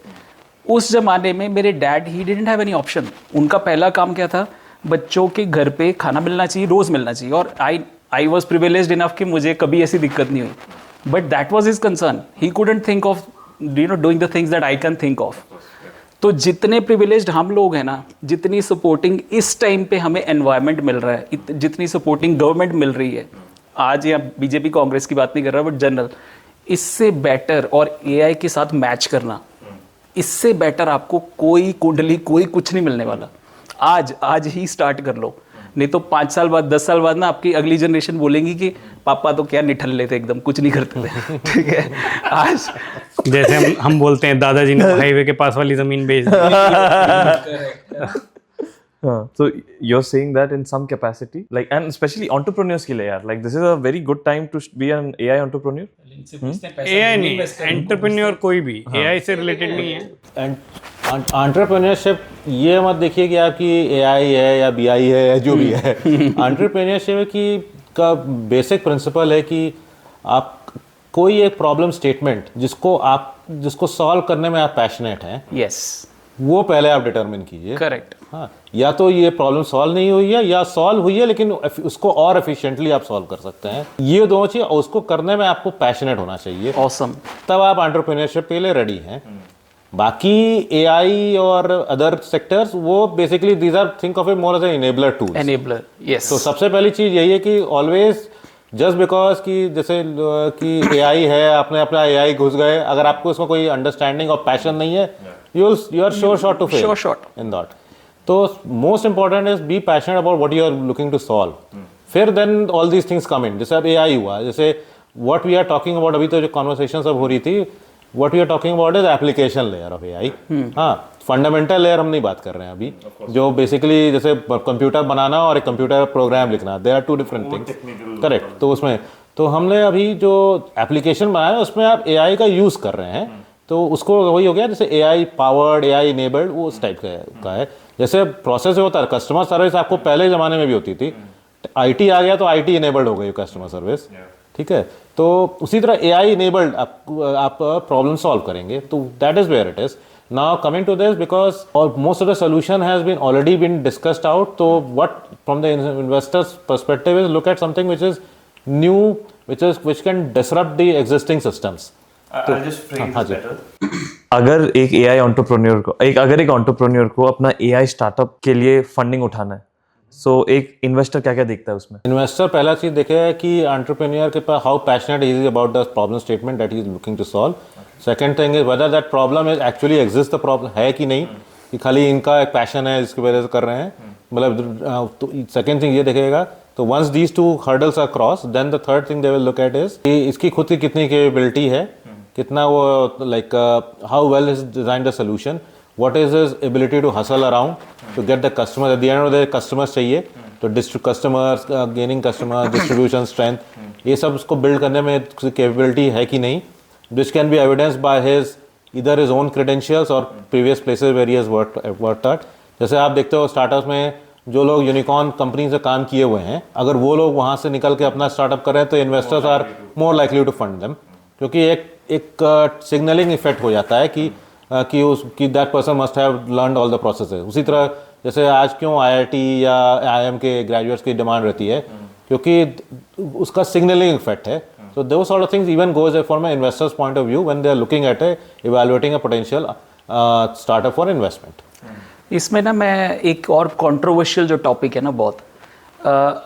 उस जमाने में मेरे dad he didn't have any option. उनका पहला काम क्या था, बच्चों के घर पे खाना मिलना चाहिए, रोज मिलना चाहिए, और आई वॉज प्रिविलेज्ड इनफ कि मुझे कभी ऐसी दिक्कत नहीं हुई। But that was his concern, he couldn't think of doing the things that I can think of. तो जितने प्रिविलेज्ड हम लोग हैं ना, जितनी सपोर्टिंग इस टाइम पे हमें एनवायरनमेंट मिल रहा है, जितनी सपोर्टिंग गवर्नमेंट मिल रही है, आज या बीजेपी कांग्रेस की बात नहीं कर रहा, बट जनरल, इससे बेटर, और एआई के साथ मैच करना, इससे बेटर आपको कोई कुंडली, कोई कुछ नहीं मिलने वाला। आज ही स्टार्ट कर लो, नहीं तो 5 साल बाद, 10 साल बाद ना आपकी अगली जनरेशन बोलेंगी कि पापा तो क्या निठल्ले थे, एकदम कुछ नहीं करते थे। ठीक है, आज जैसे हम बोलते हैं दादाजी ने हाईवे के पास वाली जमीन बेच दी। So you're saying that in some capacity, like, and especially entrepreneurs के लिए यार, like this is a very good time to be an AI entrepreneur. AI नहीं, एंटरप्रेन्योर कोई भी एआई से रिलेटेड नहीं है। एंड एंटरप्रेन्योरशिप ये मत देखिए कि आपकी एआई है या बीआई है या जो भी है। एंटरप्रेन्योरशिप की का बेसिक प्रिंसिपल है कि आप कोई एक प्रॉब्लम स्टेटमेंट जिसको सॉल्व करने में आप पैशनेट हैं, यस, वो पहले आप डिटरमिन कीजिए। करेक्ट। हाँ, या तो ये प्रॉब्लम सॉल्व नहीं हुई है या सॉल्व हुई है लेकिन उसको और एफिशिएंटली आप सॉल्व कर सकते हैं। ये दोनों चीज़, उसको करने में आपको पैशनेट होना चाहिए। ऑसम। तब आप एंटरप्रेन्योरशिप के लिए रेडी हैं। बाकी एआई और अदर सेक्टर्स, वो basically these are, think of it more as an enabler tools. Enabler, yes. तो सबसे पहली चीज़ यही है कि ऑलवेज जस्ट बिकॉज कि जैसे कि एआई है, आपने अपना एआई घुस गए, अगर आपको इसमें कोई अंडरस्टैंडिंग और पैशन नहीं है, you are sure to fail in that. तो most important is be passionate about what you are looking to solve, फिर then all these things come in. जैसे अब एआई हुआ, जैसे what we are talking about, अभी तो जो conversation सब हो रही थी, what we are talking about is application layer of AI. हाँ, फंडामेंटल लेयर हम नहीं बात कर रहे हैं अभी, जो बेसिकली जैसे कंप्यूटर बनाना और एक कंप्यूटर प्रोग्राम लिखना, they are two different things. Correct. तो उसमें तो हमने अभी जो एप्लीकेशन बनाया है उसमें आप एआई का यूज़ कर रहे हैं, तो उसको वही हो गया जैसे एआई पावर्ड, एआई इनेबल्ड, वो उस टाइप का है। जैसे प्रोसेस होता है, कस्टमर सर्विस आपको पहले ज़माने में भी होती थी, आईटी आ गया तो आईटी इनेबल्ड हो गई कस्टमर सर्विस। ठीक है, तो उसी तरह एआई इनेबल्ड आप प्रॉब्लम सॉल्व करेंगे, तो that is where it is now coming to this, because most of the solution has been already been discussed out. तो what from the investors perspective is look at something which is new, which can disrupt the existing systems. अगर एक AI entrepreneur को, अगर एक entrepreneur को अपना AI startup के लिए फंडिंग उठाना है, सो एक इन्वेस्टर क्या क्या देखता है उसमें? इन्वेस्टर पहला चीज देखेगा कि एंटरप्रेन्योर के पास how passionate is about the problem statement that he is looking to solve. Second thing is whether that problem is actually exist, the problem है कि नहीं, कि खाली इनका एक पैशन है जिसकी वजह से कर रहे हैं, मतलब। तो सेकंड थिंग ये देखेगा। तो once these two hurdles are cross, then the third thing they will look at is कि इसकी खुद की कितनी कैपेबिलिटी है, कितना वो like how well is design the solution, what is his ability to hustle around to get the customer. At the end of the customers चाहिए, तो customers, gaining customer, distribution strength, ये सब उसको बिल्ड करने में कैपेबिलिटी है कि नहीं, which can be evidence by his either his own credentials और previous places where he has worked at. जैसे आप देखते हो स्टार्टअप्स में जो लोग यूनिकॉर्न कंपनी से काम किए हुए हैं, अगर वो लोग वहाँ से निकल के अपना स्टार्टअप कर रहे हैं तो investors are more likely to fund them, क्योंकि एक सिग्नलिंग इफेक्ट हो जाता है कि that person must have learned all the processes. उसी तरह जैसे आज क्यों आईआईटी या आईआईएम के ग्रेजुएट्स की डिमांड रहती है, क्योंकि उसका सिग्नलिंग इफेक्ट है। So those sort of things even goes from an investor's point of view when they are looking at evaluating a potential startup for investment. इसमें ना मैं एक और कंट्रोवर्शियल जो टॉपिक है ना, बहुत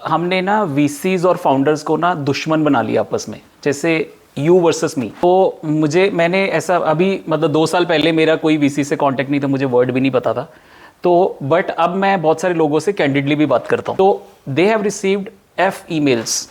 हमने ना वीसीज और फाउंडर्स को ना दुश्मन बना लिया आपस में, जैसे यू वर्सेस मी। तो मैंने ऐसा अभी, मतलब 2 साल पहले मेरा कोई वीसी से कांटेक्ट नहीं था, मुझे वर्ड भी नहीं पता था, तो बट अब मैं बहुत सारे लोगों से कैंडिडली भी बात करता हूँ। तो they have received F emails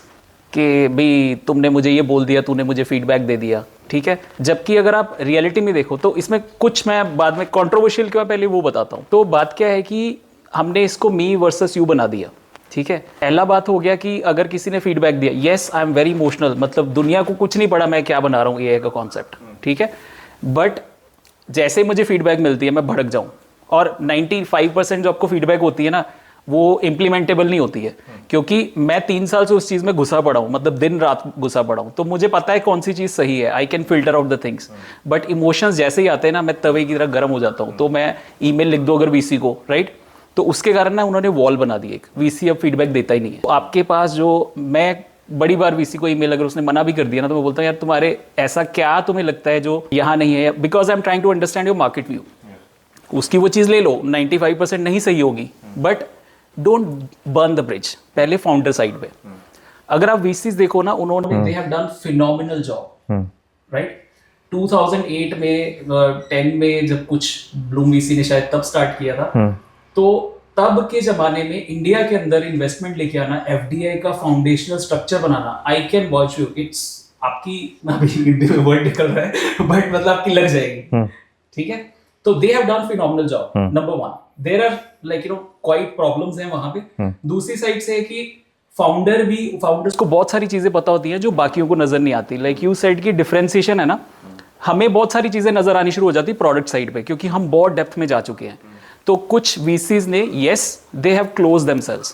कि भाई तुमने मुझे ये बोल दिया, तूने मुझे फीडबैक दे दिया, ठीक है। जबकि अगर आप रियलिटी में देखो तो इसमें कुछ, मैं बाद में कंट्रोवर्शियल क्यों, पहले वो बताता हूँ। तो बात क्या है कि हमने इसको मी वर्सेस यू बना दिया, ठीक है। पहला बात हो गया कि अगर किसी ने फीडबैक दिया, yes I am very emotional, मतलब दुनिया को कुछ नहीं पड़ा मैं क्या बना रहा हूँ एआई का कॉन्सेप्ट, ठीक है। बट जैसे मुझे फीडबैक मिलती है मैं भड़क जाऊँ, और 95% जो आपको फीडबैक होती है ना वो इम्प्लीमेंटेबल नहीं होती है, क्योंकि मैं 3 साल से उस चीज़ में घुसा पड़ा हूँ, मतलब दिन रात घुसा पड़ा हूँ, तो मुझे पता है कौन सी चीज़ सही है, I can filter out the things. But emotions जैसे ही आते हैं ना मैं तवे की तरह गर्म हो जाता हूँ, तो मैं ईमेल लिख दो अगर वीसी को, राइट, तो उसके कारण ना उन्होंने वॉल बना दी एक, वीसी अब फीडबैक देता ही नहीं है। तो आपके पास जो मैं बड़ी बार वीसी को ईमेल अगर उसने मना भी कर दिया ना तो मैं बोलता हूँ यार तुम्हारे ऐसा क्या तुम्हें लगता है जो यहाँ नहीं है, because I am trying to understand your market view. उसकी वो चीज़ ले लो, 95% नहीं सही होगी, but don't burn the bridge. पहले फाउंडर साइड पे अगर आप वीसीज देखो ना, उन्होंने they have done phenomenal job, right. 2008 में 10 में जब कुछ ब्लूम वीसी ने शायद तब स्टार्ट किया था, तो तब के जमाने में इंडिया के अंदर इन्वेस्टमेंट लेके आना, एफडीआई का foundational structure banana, I can watch you, it's आपकी अभी हिंदी में वर्ड निकल रहा है बट मतलब आपकी लग जाएगी, ठीक है। तो they have done phenomenal job, number 1। There are like you know quite problems हैं वहां पे। दूसरी साइड से है कि फाउंडर्स को बहुत सारी चीजें पता होती हैं जो बाकियों को नजर नहीं आती। लाइक यू सेड की डिफरेंशिएशन है ना, हमें बहुत सारी चीजें नजर आनी शुरू हो जाती प्रोडक्ट साइड पे, क्योंकि हम बहुत डेप्थ में जा चुके हैं। तो कुछ वीसीज ने yes they have close themselves,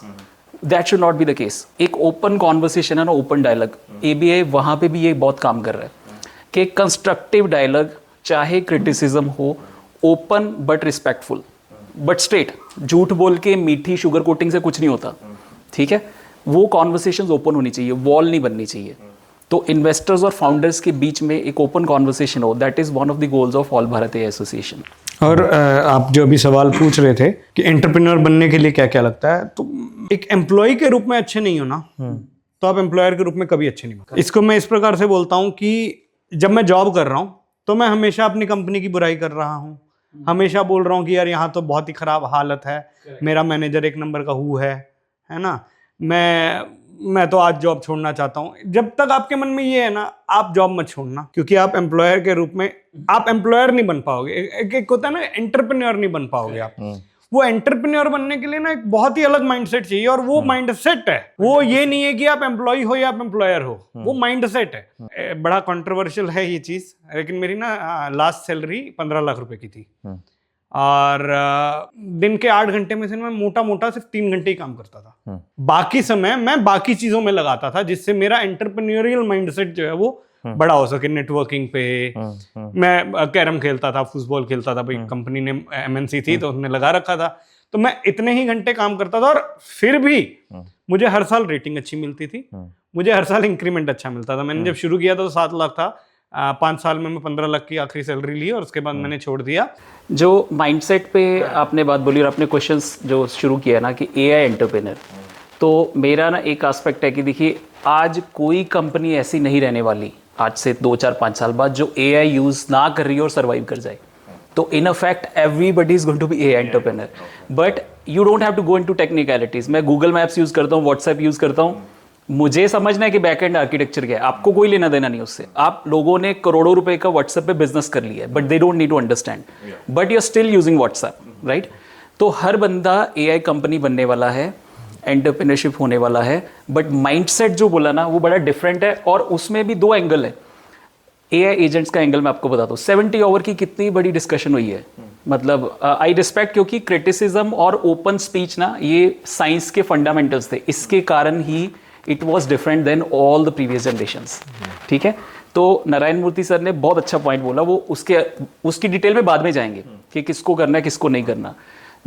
that should not be the case. एक ओपन कॉन्वर्सेशन है ना, ओपन डायलॉग, एबीआई वहां पे भी ये बहुत काम कर रहा है कि कंस्ट्रक्टिव डायलॉग, चाहे क्रिटिसिज्म हो, open but respectful but straight, झूठ बोल के मीठी शुगर कोटिंग से कुछ नहीं होता, ठीक है। वो कॉन्वर्सेशंस ओपन होनी चाहिए, वॉल नहीं बननी चाहिए। तो इन्वेस्टर्स और फाउंडर्स के बीच में एक ओपन कॉन्वर्सेशन हो, that is one of the goals of all Bharat AI association. और आप जो अभी सवाल पूछ रहे थे कि एंटरप्रेन्योर बनने के लिए क्या क्या लगता है, तो एक एम्प्लॉय के रूप में अच्छे नहीं हो ना, तो आप एम्प्लॉयर के रूप में कभी अच्छे नहीं हो। इसको मैं इस प्रकार से बोलता हूँ कि जब मैं जॉब कर रहा हूँ तो मैं हमेशा अपनी कंपनी की बुराई कर रहा हूँ, हमेशा बोल रहा हूँ कि यार यहाँ तो बहुत ही खराब हालत है, मेरा मैनेजर एक नंबर का हु है ना, मैं तो आज जॉब छोड़ना चाहता हूँ। जब तक आपके मन में ये है ना, आप जॉब मत छोड़ना, क्योंकि आप एम्प्लॉयर के रूप में आप एम्प्लॉयर नहीं बन पाओगे। एक होता है ना एंटरप्रेन्योर नहीं बन पाओगे आप। वो एंटरप्रेन्योर बनने के लिए ना एक बहुत ही अलग माइंडसेट चाहिए, और वो माइंडसेट है, वो ये नहीं है कि आप एम्प्लॉय हो या आप एम्प्लॉयर हो, वो माइंडसेट है। बड़ा कंट्रोवर्शियल है ये चीज, लेकिन मेरी ना लास्ट सैलरी 15 लाख रुपए की थी, और दिन के 8 घंटे में से मैं मोटा मोटा सिर्फ 3 घंटे ही काम करता था। बाकी समय मैं बाकी चीजों में लगाता था, जिससे मेरा एंटरप्रेन्योरियल माइंडसेट जो है वो बड़ा हो सके। नेटवर्किंग पे मैं कैरम खेलता था, फुटबॉल खेलता था, भाई कंपनी ने एमएनसी थी तो उसने लगा रखा था, तो मैं इतने ही घंटे काम करता था, और फिर भी मुझे हर साल रेटिंग अच्छी मिलती थी, मुझे हर साल इंक्रीमेंट अच्छा मिलता था। मैंने जब शुरू किया था तो 7 लाख था, 5 साल में मैं 15 लाख की आखिरी सैलरी ली, और उसके बाद मैंने छोड़ दिया। जो माइंडसेट पे आपने बात बोली और आपने क्वेश्चंस जो शुरू किया ना कि एआई एंटरप्रेन्योर, तो मेरा ना एक एस्पेक्ट है कि देखिए आज कोई कंपनी ऐसी नहीं रहने वाली आज से 2, 4, 5 साल बाद जो एआई यूज ना कर रही हो और सर्वाइव कर जाए। तो in effect everybody is going to be AI entrepreneur, but you don't have to go into technicalities. मैं गूगल मैप्स यूज करता हूँ, व्हाट्सएप यूज करता हूँ, मुझे समझना है कि बैकएंड आर्किटेक्चर क्या है, आपको कोई लेना देना नहीं उससे। आप लोगों ने करोड़ों रुपए का व्हाट्सएप पे बिजनेस कर लिया है, but they don't need to understand, but you are still using WhatsApp, right. तो हर बंदा एआई कंपनी बनने वाला है, एंटरप्रेन्योरशिप होने वाला है, बट माइंडसेट जो बोला ना वो बड़ा डिफरेंट है। और उसमें भी 2 एंगल है। एआई एजेंट्स का एंगल मैं आपको बताता हूँ। 70 ओवर की कितनी बड़ी डिस्कशन हुई है, मतलब आई रिस्पेक्ट, क्योंकि क्रिटिसिज्म और ओपन स्पीच ना ये साइंस के फंडामेंटल्स थे, इसके कारण ही it was different than all the previous generations, ठीक है। तो नारायण मूर्ति सर ने बहुत अच्छा पॉइंट बोला, वो उसकी डिटेल में बाद में जाएंगे कि किसको करना है किसको नहीं करना।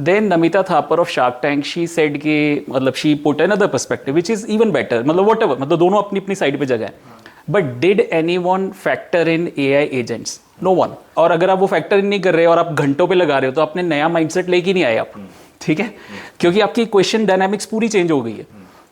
Then Namita Thapar of Shark Tank, she said कि मतलब she put another perspective which is even better, मतलब व्हाटएवर, मतलब दोनों अपनी अपनी साइड पे जगह है। But did anyone factor in AI agents? No one. और अगर आप वो फैक्टर इन नहीं कर रहे और आप घंटों पे लगा रहे हो तो आपने नया माइंडसेट लेके नहीं आए आप, ठीक है, क्योंकि आपकी क्वेश्चन डायनामिक्स पूरी चेंज हो गई है।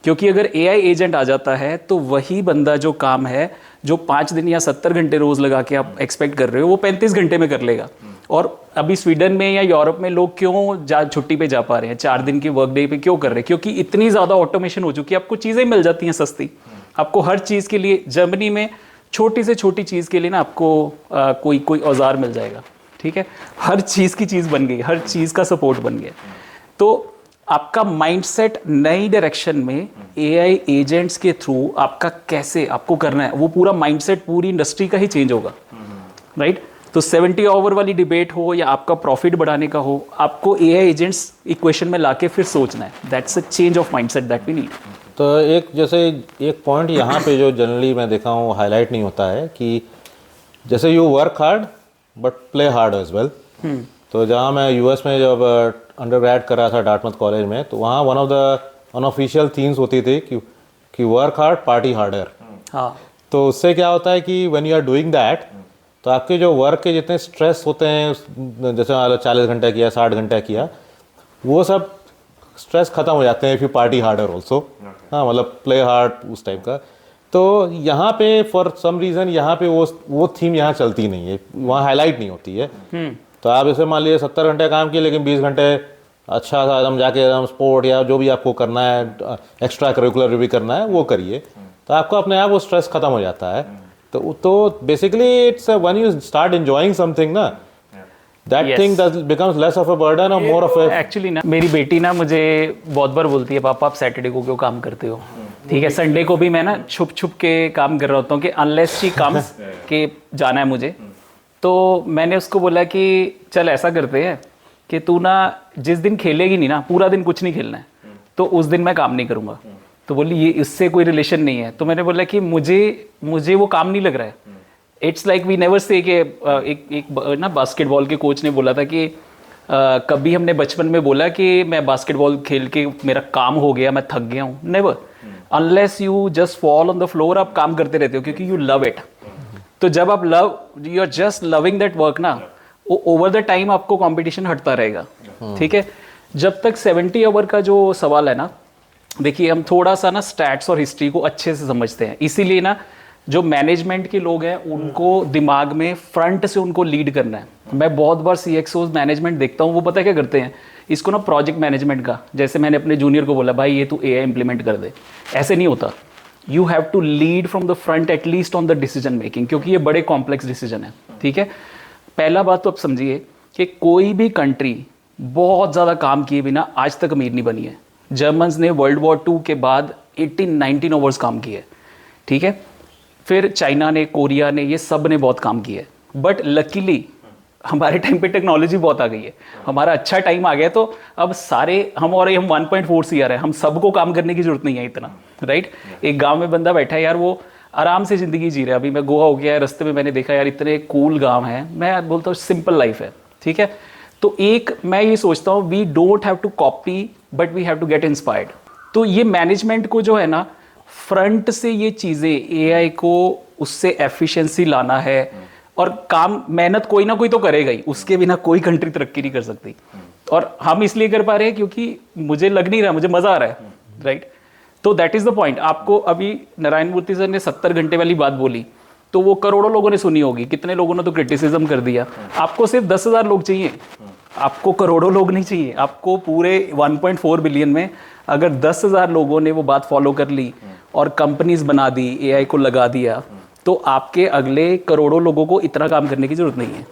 क्योंकि अगर एआई एजेंट आ जाता है तो वही बंदा जो काम है जो 5 दिन या 70 घंटे रोज लगा के आप एक्सपेक्ट कर रहे हो वो 35 घंटे में कर लेगा। और अभी स्वीडन में या यूरोप में लोग क्यों छुट्टी पे जा पा रहे हैं, 4 दिन की वर्क डे पे क्यों कर रहे हैं? क्योंकि इतनी ज़्यादा ऑटोमेशन हो चुकी है, आपको चीज़ें मिल जाती हैं सस्ती। आपको हर चीज़ के लिए, जर्मनी में छोटी से छोटी चीज़ के लिए ना आपको कोई औजार मिल जाएगा, ठीक है। हर चीज़ की चीज़ बन गई, हर चीज़ का सपोर्ट बन गया। तो आपका माइंडसेट नई डायरेक्शन में एआई एजेंट्स के थ्रू आपका कैसे आपको करना है, वो पूरा माइंडसेट पूरी इंडस्ट्री का ही चेंज होगा, राइट? तो 70 ओवर वाली डिबेट हो या आपका प्रॉफिट बढ़ाने का हो, आपको एआई एजेंट्स इक्वेशन में लाके फिर सोचना है। That's a change of mindset that we need. तो एक जैसे एक पॉइंट यहाँ पे जो जनरली मैं देखा हूँ हाईलाइट नहीं होता है कि जैसे you work hard but play hard as well. तो जहाँ मैं यूएस में जब अंडरग्रेड कर रहा था डार्टमouth कॉलेज में, तो वहाँ one of the unofficial themes होती थी कि वर्क हार्ड पार्टी हार्डर। हाँ, तो उससे क्या होता है कि when you are doing that, तो आपके जो वर्क के जितने स्ट्रेस होते हैं जैसे 40 घंटे किया 60 घंटे किया, वो सब स्ट्रेस खत्म हो जाते हैं if you party harder also. हाँ, मतलब प्ले हार्ड उस टाइप का। तो यहाँ पे फॉर सम रीज़न यहाँ पे वो थीम यहाँ चलती नहीं है, वहाँ हाईलाइट नहीं होती है। तो आप इसे मान लीजिए 70 घंटे काम किए लेकिन 20 घंटे अच्छा सा एकदम जाके एकदम स्पोर्ट या जो भी आपको करना है एक्स्ट्रा करिकुलर भी करना है वो करिए, तो आपको अपने आप वो स्ट्रेस खत्म हो जाता है। तो basically it's when you start enjoying something ना, that Yes. Thing becomes less of a burden और मोर ऑफ अ। एक्चुअली ना मेरी बेटी ना मुझे बहुत बार बोलती है, पापा आप सैटरडे को क्यों काम करते हो? ठीक है, संडे को भी मैं ना छुप छुप के काम कर रहा होता हूँ कि अनलेस शी कम्स के जाना है मुझे। तो मैंने उसको बोला कि चल ऐसा करते हैं कि तू ना जिस दिन खेलेगी नहीं ना, पूरा दिन कुछ नहीं खेलना है, तो उस दिन मैं काम नहीं करूँगा। तो बोली ये इससे कोई रिलेशन नहीं है। तो मैंने बोला कि मुझे वो काम नहीं लग रहा है। It's like we never say कि एक ना बास्केटबॉल के कोच ने बोला था कि कभी हमने बचपन में बोला कि मैं बास्केटबॉल खेल के मेरा काम हो गया, मैं थक गया हूँ। Never, unless you just fall on the floor, आप काम करते रहते हो क्योंकि यू लव इट। तो जब आप you are just loving that work ना, ओवर द टाइम आपको कंपटीशन हटता रहेगा। ठीक है, जब तक 70 ओवर का जो सवाल है ना, देखिए हम थोड़ा सा ना स्टैट्स और हिस्ट्री को अच्छे से समझते हैं, इसीलिए ना जो मैनेजमेंट के लोग हैं उनको दिमाग में फ्रंट से उनको लीड करना है। मैं बहुत बार CXOs मैनेजमेंट देखता हूँ, वो पता है क्या करते हैं, इसको ना प्रोजेक्ट मैनेजमेंट का, जैसे मैंने अपने जूनियर को बोला भाई ये तू AI इंप्लीमेंट कर दे, ऐसे नहीं होता। You have to lead from the front at least on the decision making, क्योंकि ये बड़े कॉम्प्लेक्स डिसीजन है। ठीक है, पहला बात तो आप समझिए कि कोई भी कंट्री बहुत ज़्यादा काम किए बिना आज तक अमीर नहीं बनी है। जर्मन्स ने World War II के बाद 18-19 ओवर्स काम किए, ठीक है, फिर चाइना ने, कोरिया ने, ये सब ने बहुत काम किया है। बट लकीली हमारे टाइम पे टेक्नोलॉजी बहुत आ गई है, हमारा अच्छा टाइम आ गया, तो अब सारे हम 1.4 CR है, हम सबको काम करने की जरूरत नहीं है इतना, राइट? एक गांव में बंदा बैठा है यार, वो आराम से ज़िंदगी जी रहा है। अभी मैं गोवा हो गया, रास्ते में मैंने देखा यार इतने कूल गांव हैं, मैं बोलता हूँ सिंपल लाइफ है। ठीक है, तो एक मैं ये सोचता हूँ we don't have to copy but we have to get inspired. तो ये मैनेजमेंट को जो है ना, फ्रंट से ये चीज़ें AI को उससे एफिशिएंसी लाना है, और काम मेहनत कोई ना कोई तो करेगा ही, उसके बिना कोई कंट्री तरक्की नहीं कर सकती। और हम इसलिए कर पा रहे हैं क्योंकि मुझे लग नहीं रहा, मुझे मज़ा आ रहा है, राइट? तो दैट इज़ द पॉइंट। आपको अभी नारायण मूर्ति सर ने 70 घंटे वाली बात बोली, तो वो करोड़ों लोगों ने सुनी होगी, कितने लोगों ने तो क्रिटिसिज्म कर दिया। आपको सिर्फ 10,000 लोग चाहिए, आपको करोड़ों लोग नहीं चाहिए। आपको पूरे 1.4 बिलियन में अगर 10,000 लोगों ने वो बात फॉलो कर ली और कंपनीज बना दी, AI को लगा दिया, तो आपके अगले करोड़ों लोगों को इतना काम करने की जरूरत नहीं है।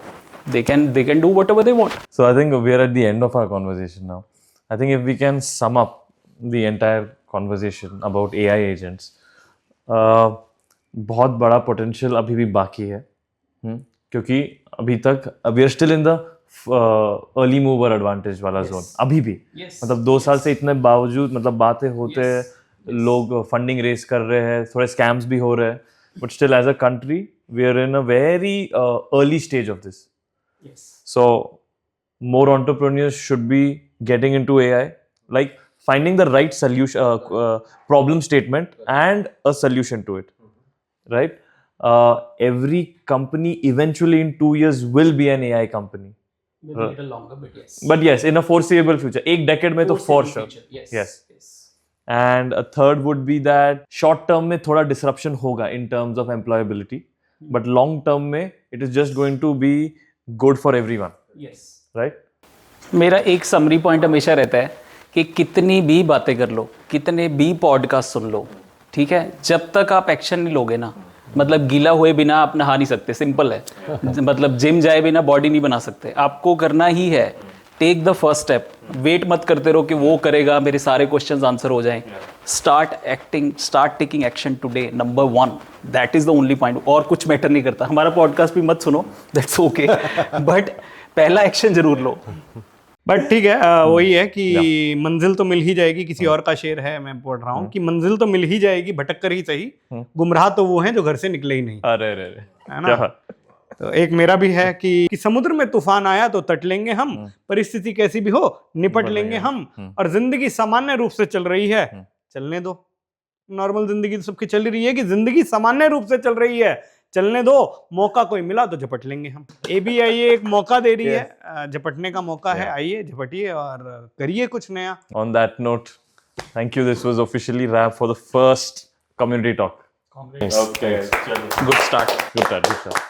They can do whatever they want. So I think we are at the end of our conversation now. I think if we can sum up the entire conversation about AI agents, बहुत बड़ा potential अभी भी बाकी है, क्योंकि अभी तक we are still in the early mover advantage वाला जोन अभी भी। मतलब 2 साल से इतने बावजूद मतलब बातें होते हैं, लोग फंडिंग रेस कर रहे हैं, थोड़े स्कैम्स भी हो रहे हैं, but still as a country we are in a very early stage of this. So more entrepreneurs should be getting into AI, like finding the right solution, problem statement and a solution to it, right? Every company eventually in 2 years will be an AI company. Maybe a little longer, but yes. But yes, in a foreseeable future, एक decade में तो for sure. Yes. And a third would be that short term में थोड़ा disruption होगा in terms of employability, but long term में it is just going to be good for everyone. Yes. Right? मेरा एक summary point हमेशा रहता है कि कितनी भी बातें कर लो, कितने भी पॉडकास्ट सुन लो, ठीक है, जब तक आप एक्शन नहीं लोगे ना, मतलब गीला हुए बिना आप नहा नहीं सकते, सिंपल है। मतलब जिम जाए बिना बॉडी नहीं बना सकते, आपको करना ही है take the first step, wait मत करते रहो कि वो करेगा मेरे सारे क्वेश्चंस आंसर हो जाएं. Start taking action today, number 1. That is the only point. और कुछ मैटर नहीं करता. हमारा पॉडकास्ट भी मत सुनो, दैट्स ओके, बट पहला एक्शन जरूर लो. बट ठीक है, वही है कि मंजिल तो मिल ही जाएगी. किसी और का शेर है, मैं पढ़ रहा हूँ कि मंजिल तो मिल ही जाएगी, भटक कर ही सही, गुमराह तो वो हैं जो घर से निकले ही नहीं. अरे अरे है ना. तो एक मेरा भी है कि समुद्र में तूफान आया तो तट लेंगे हम, परिस्थिति कैसी भी हो निपट लेंगे हम, और जिंदगी सामान्य रूप से चल रही है, चलने दो. नॉर्मल जिंदगी तो सबकी चल रही है कि जिंदगी सामान्य रूप से चल रही है, चलने दो. मौका कोई मिला तो झपट लेंगे हम. ABI एक मौका दे रही है, झपटने का मौका है. आइए झपटिए और करिए कुछ नया. On that note, thank you. This was officially wrap for the first community talk. Good start. Good start.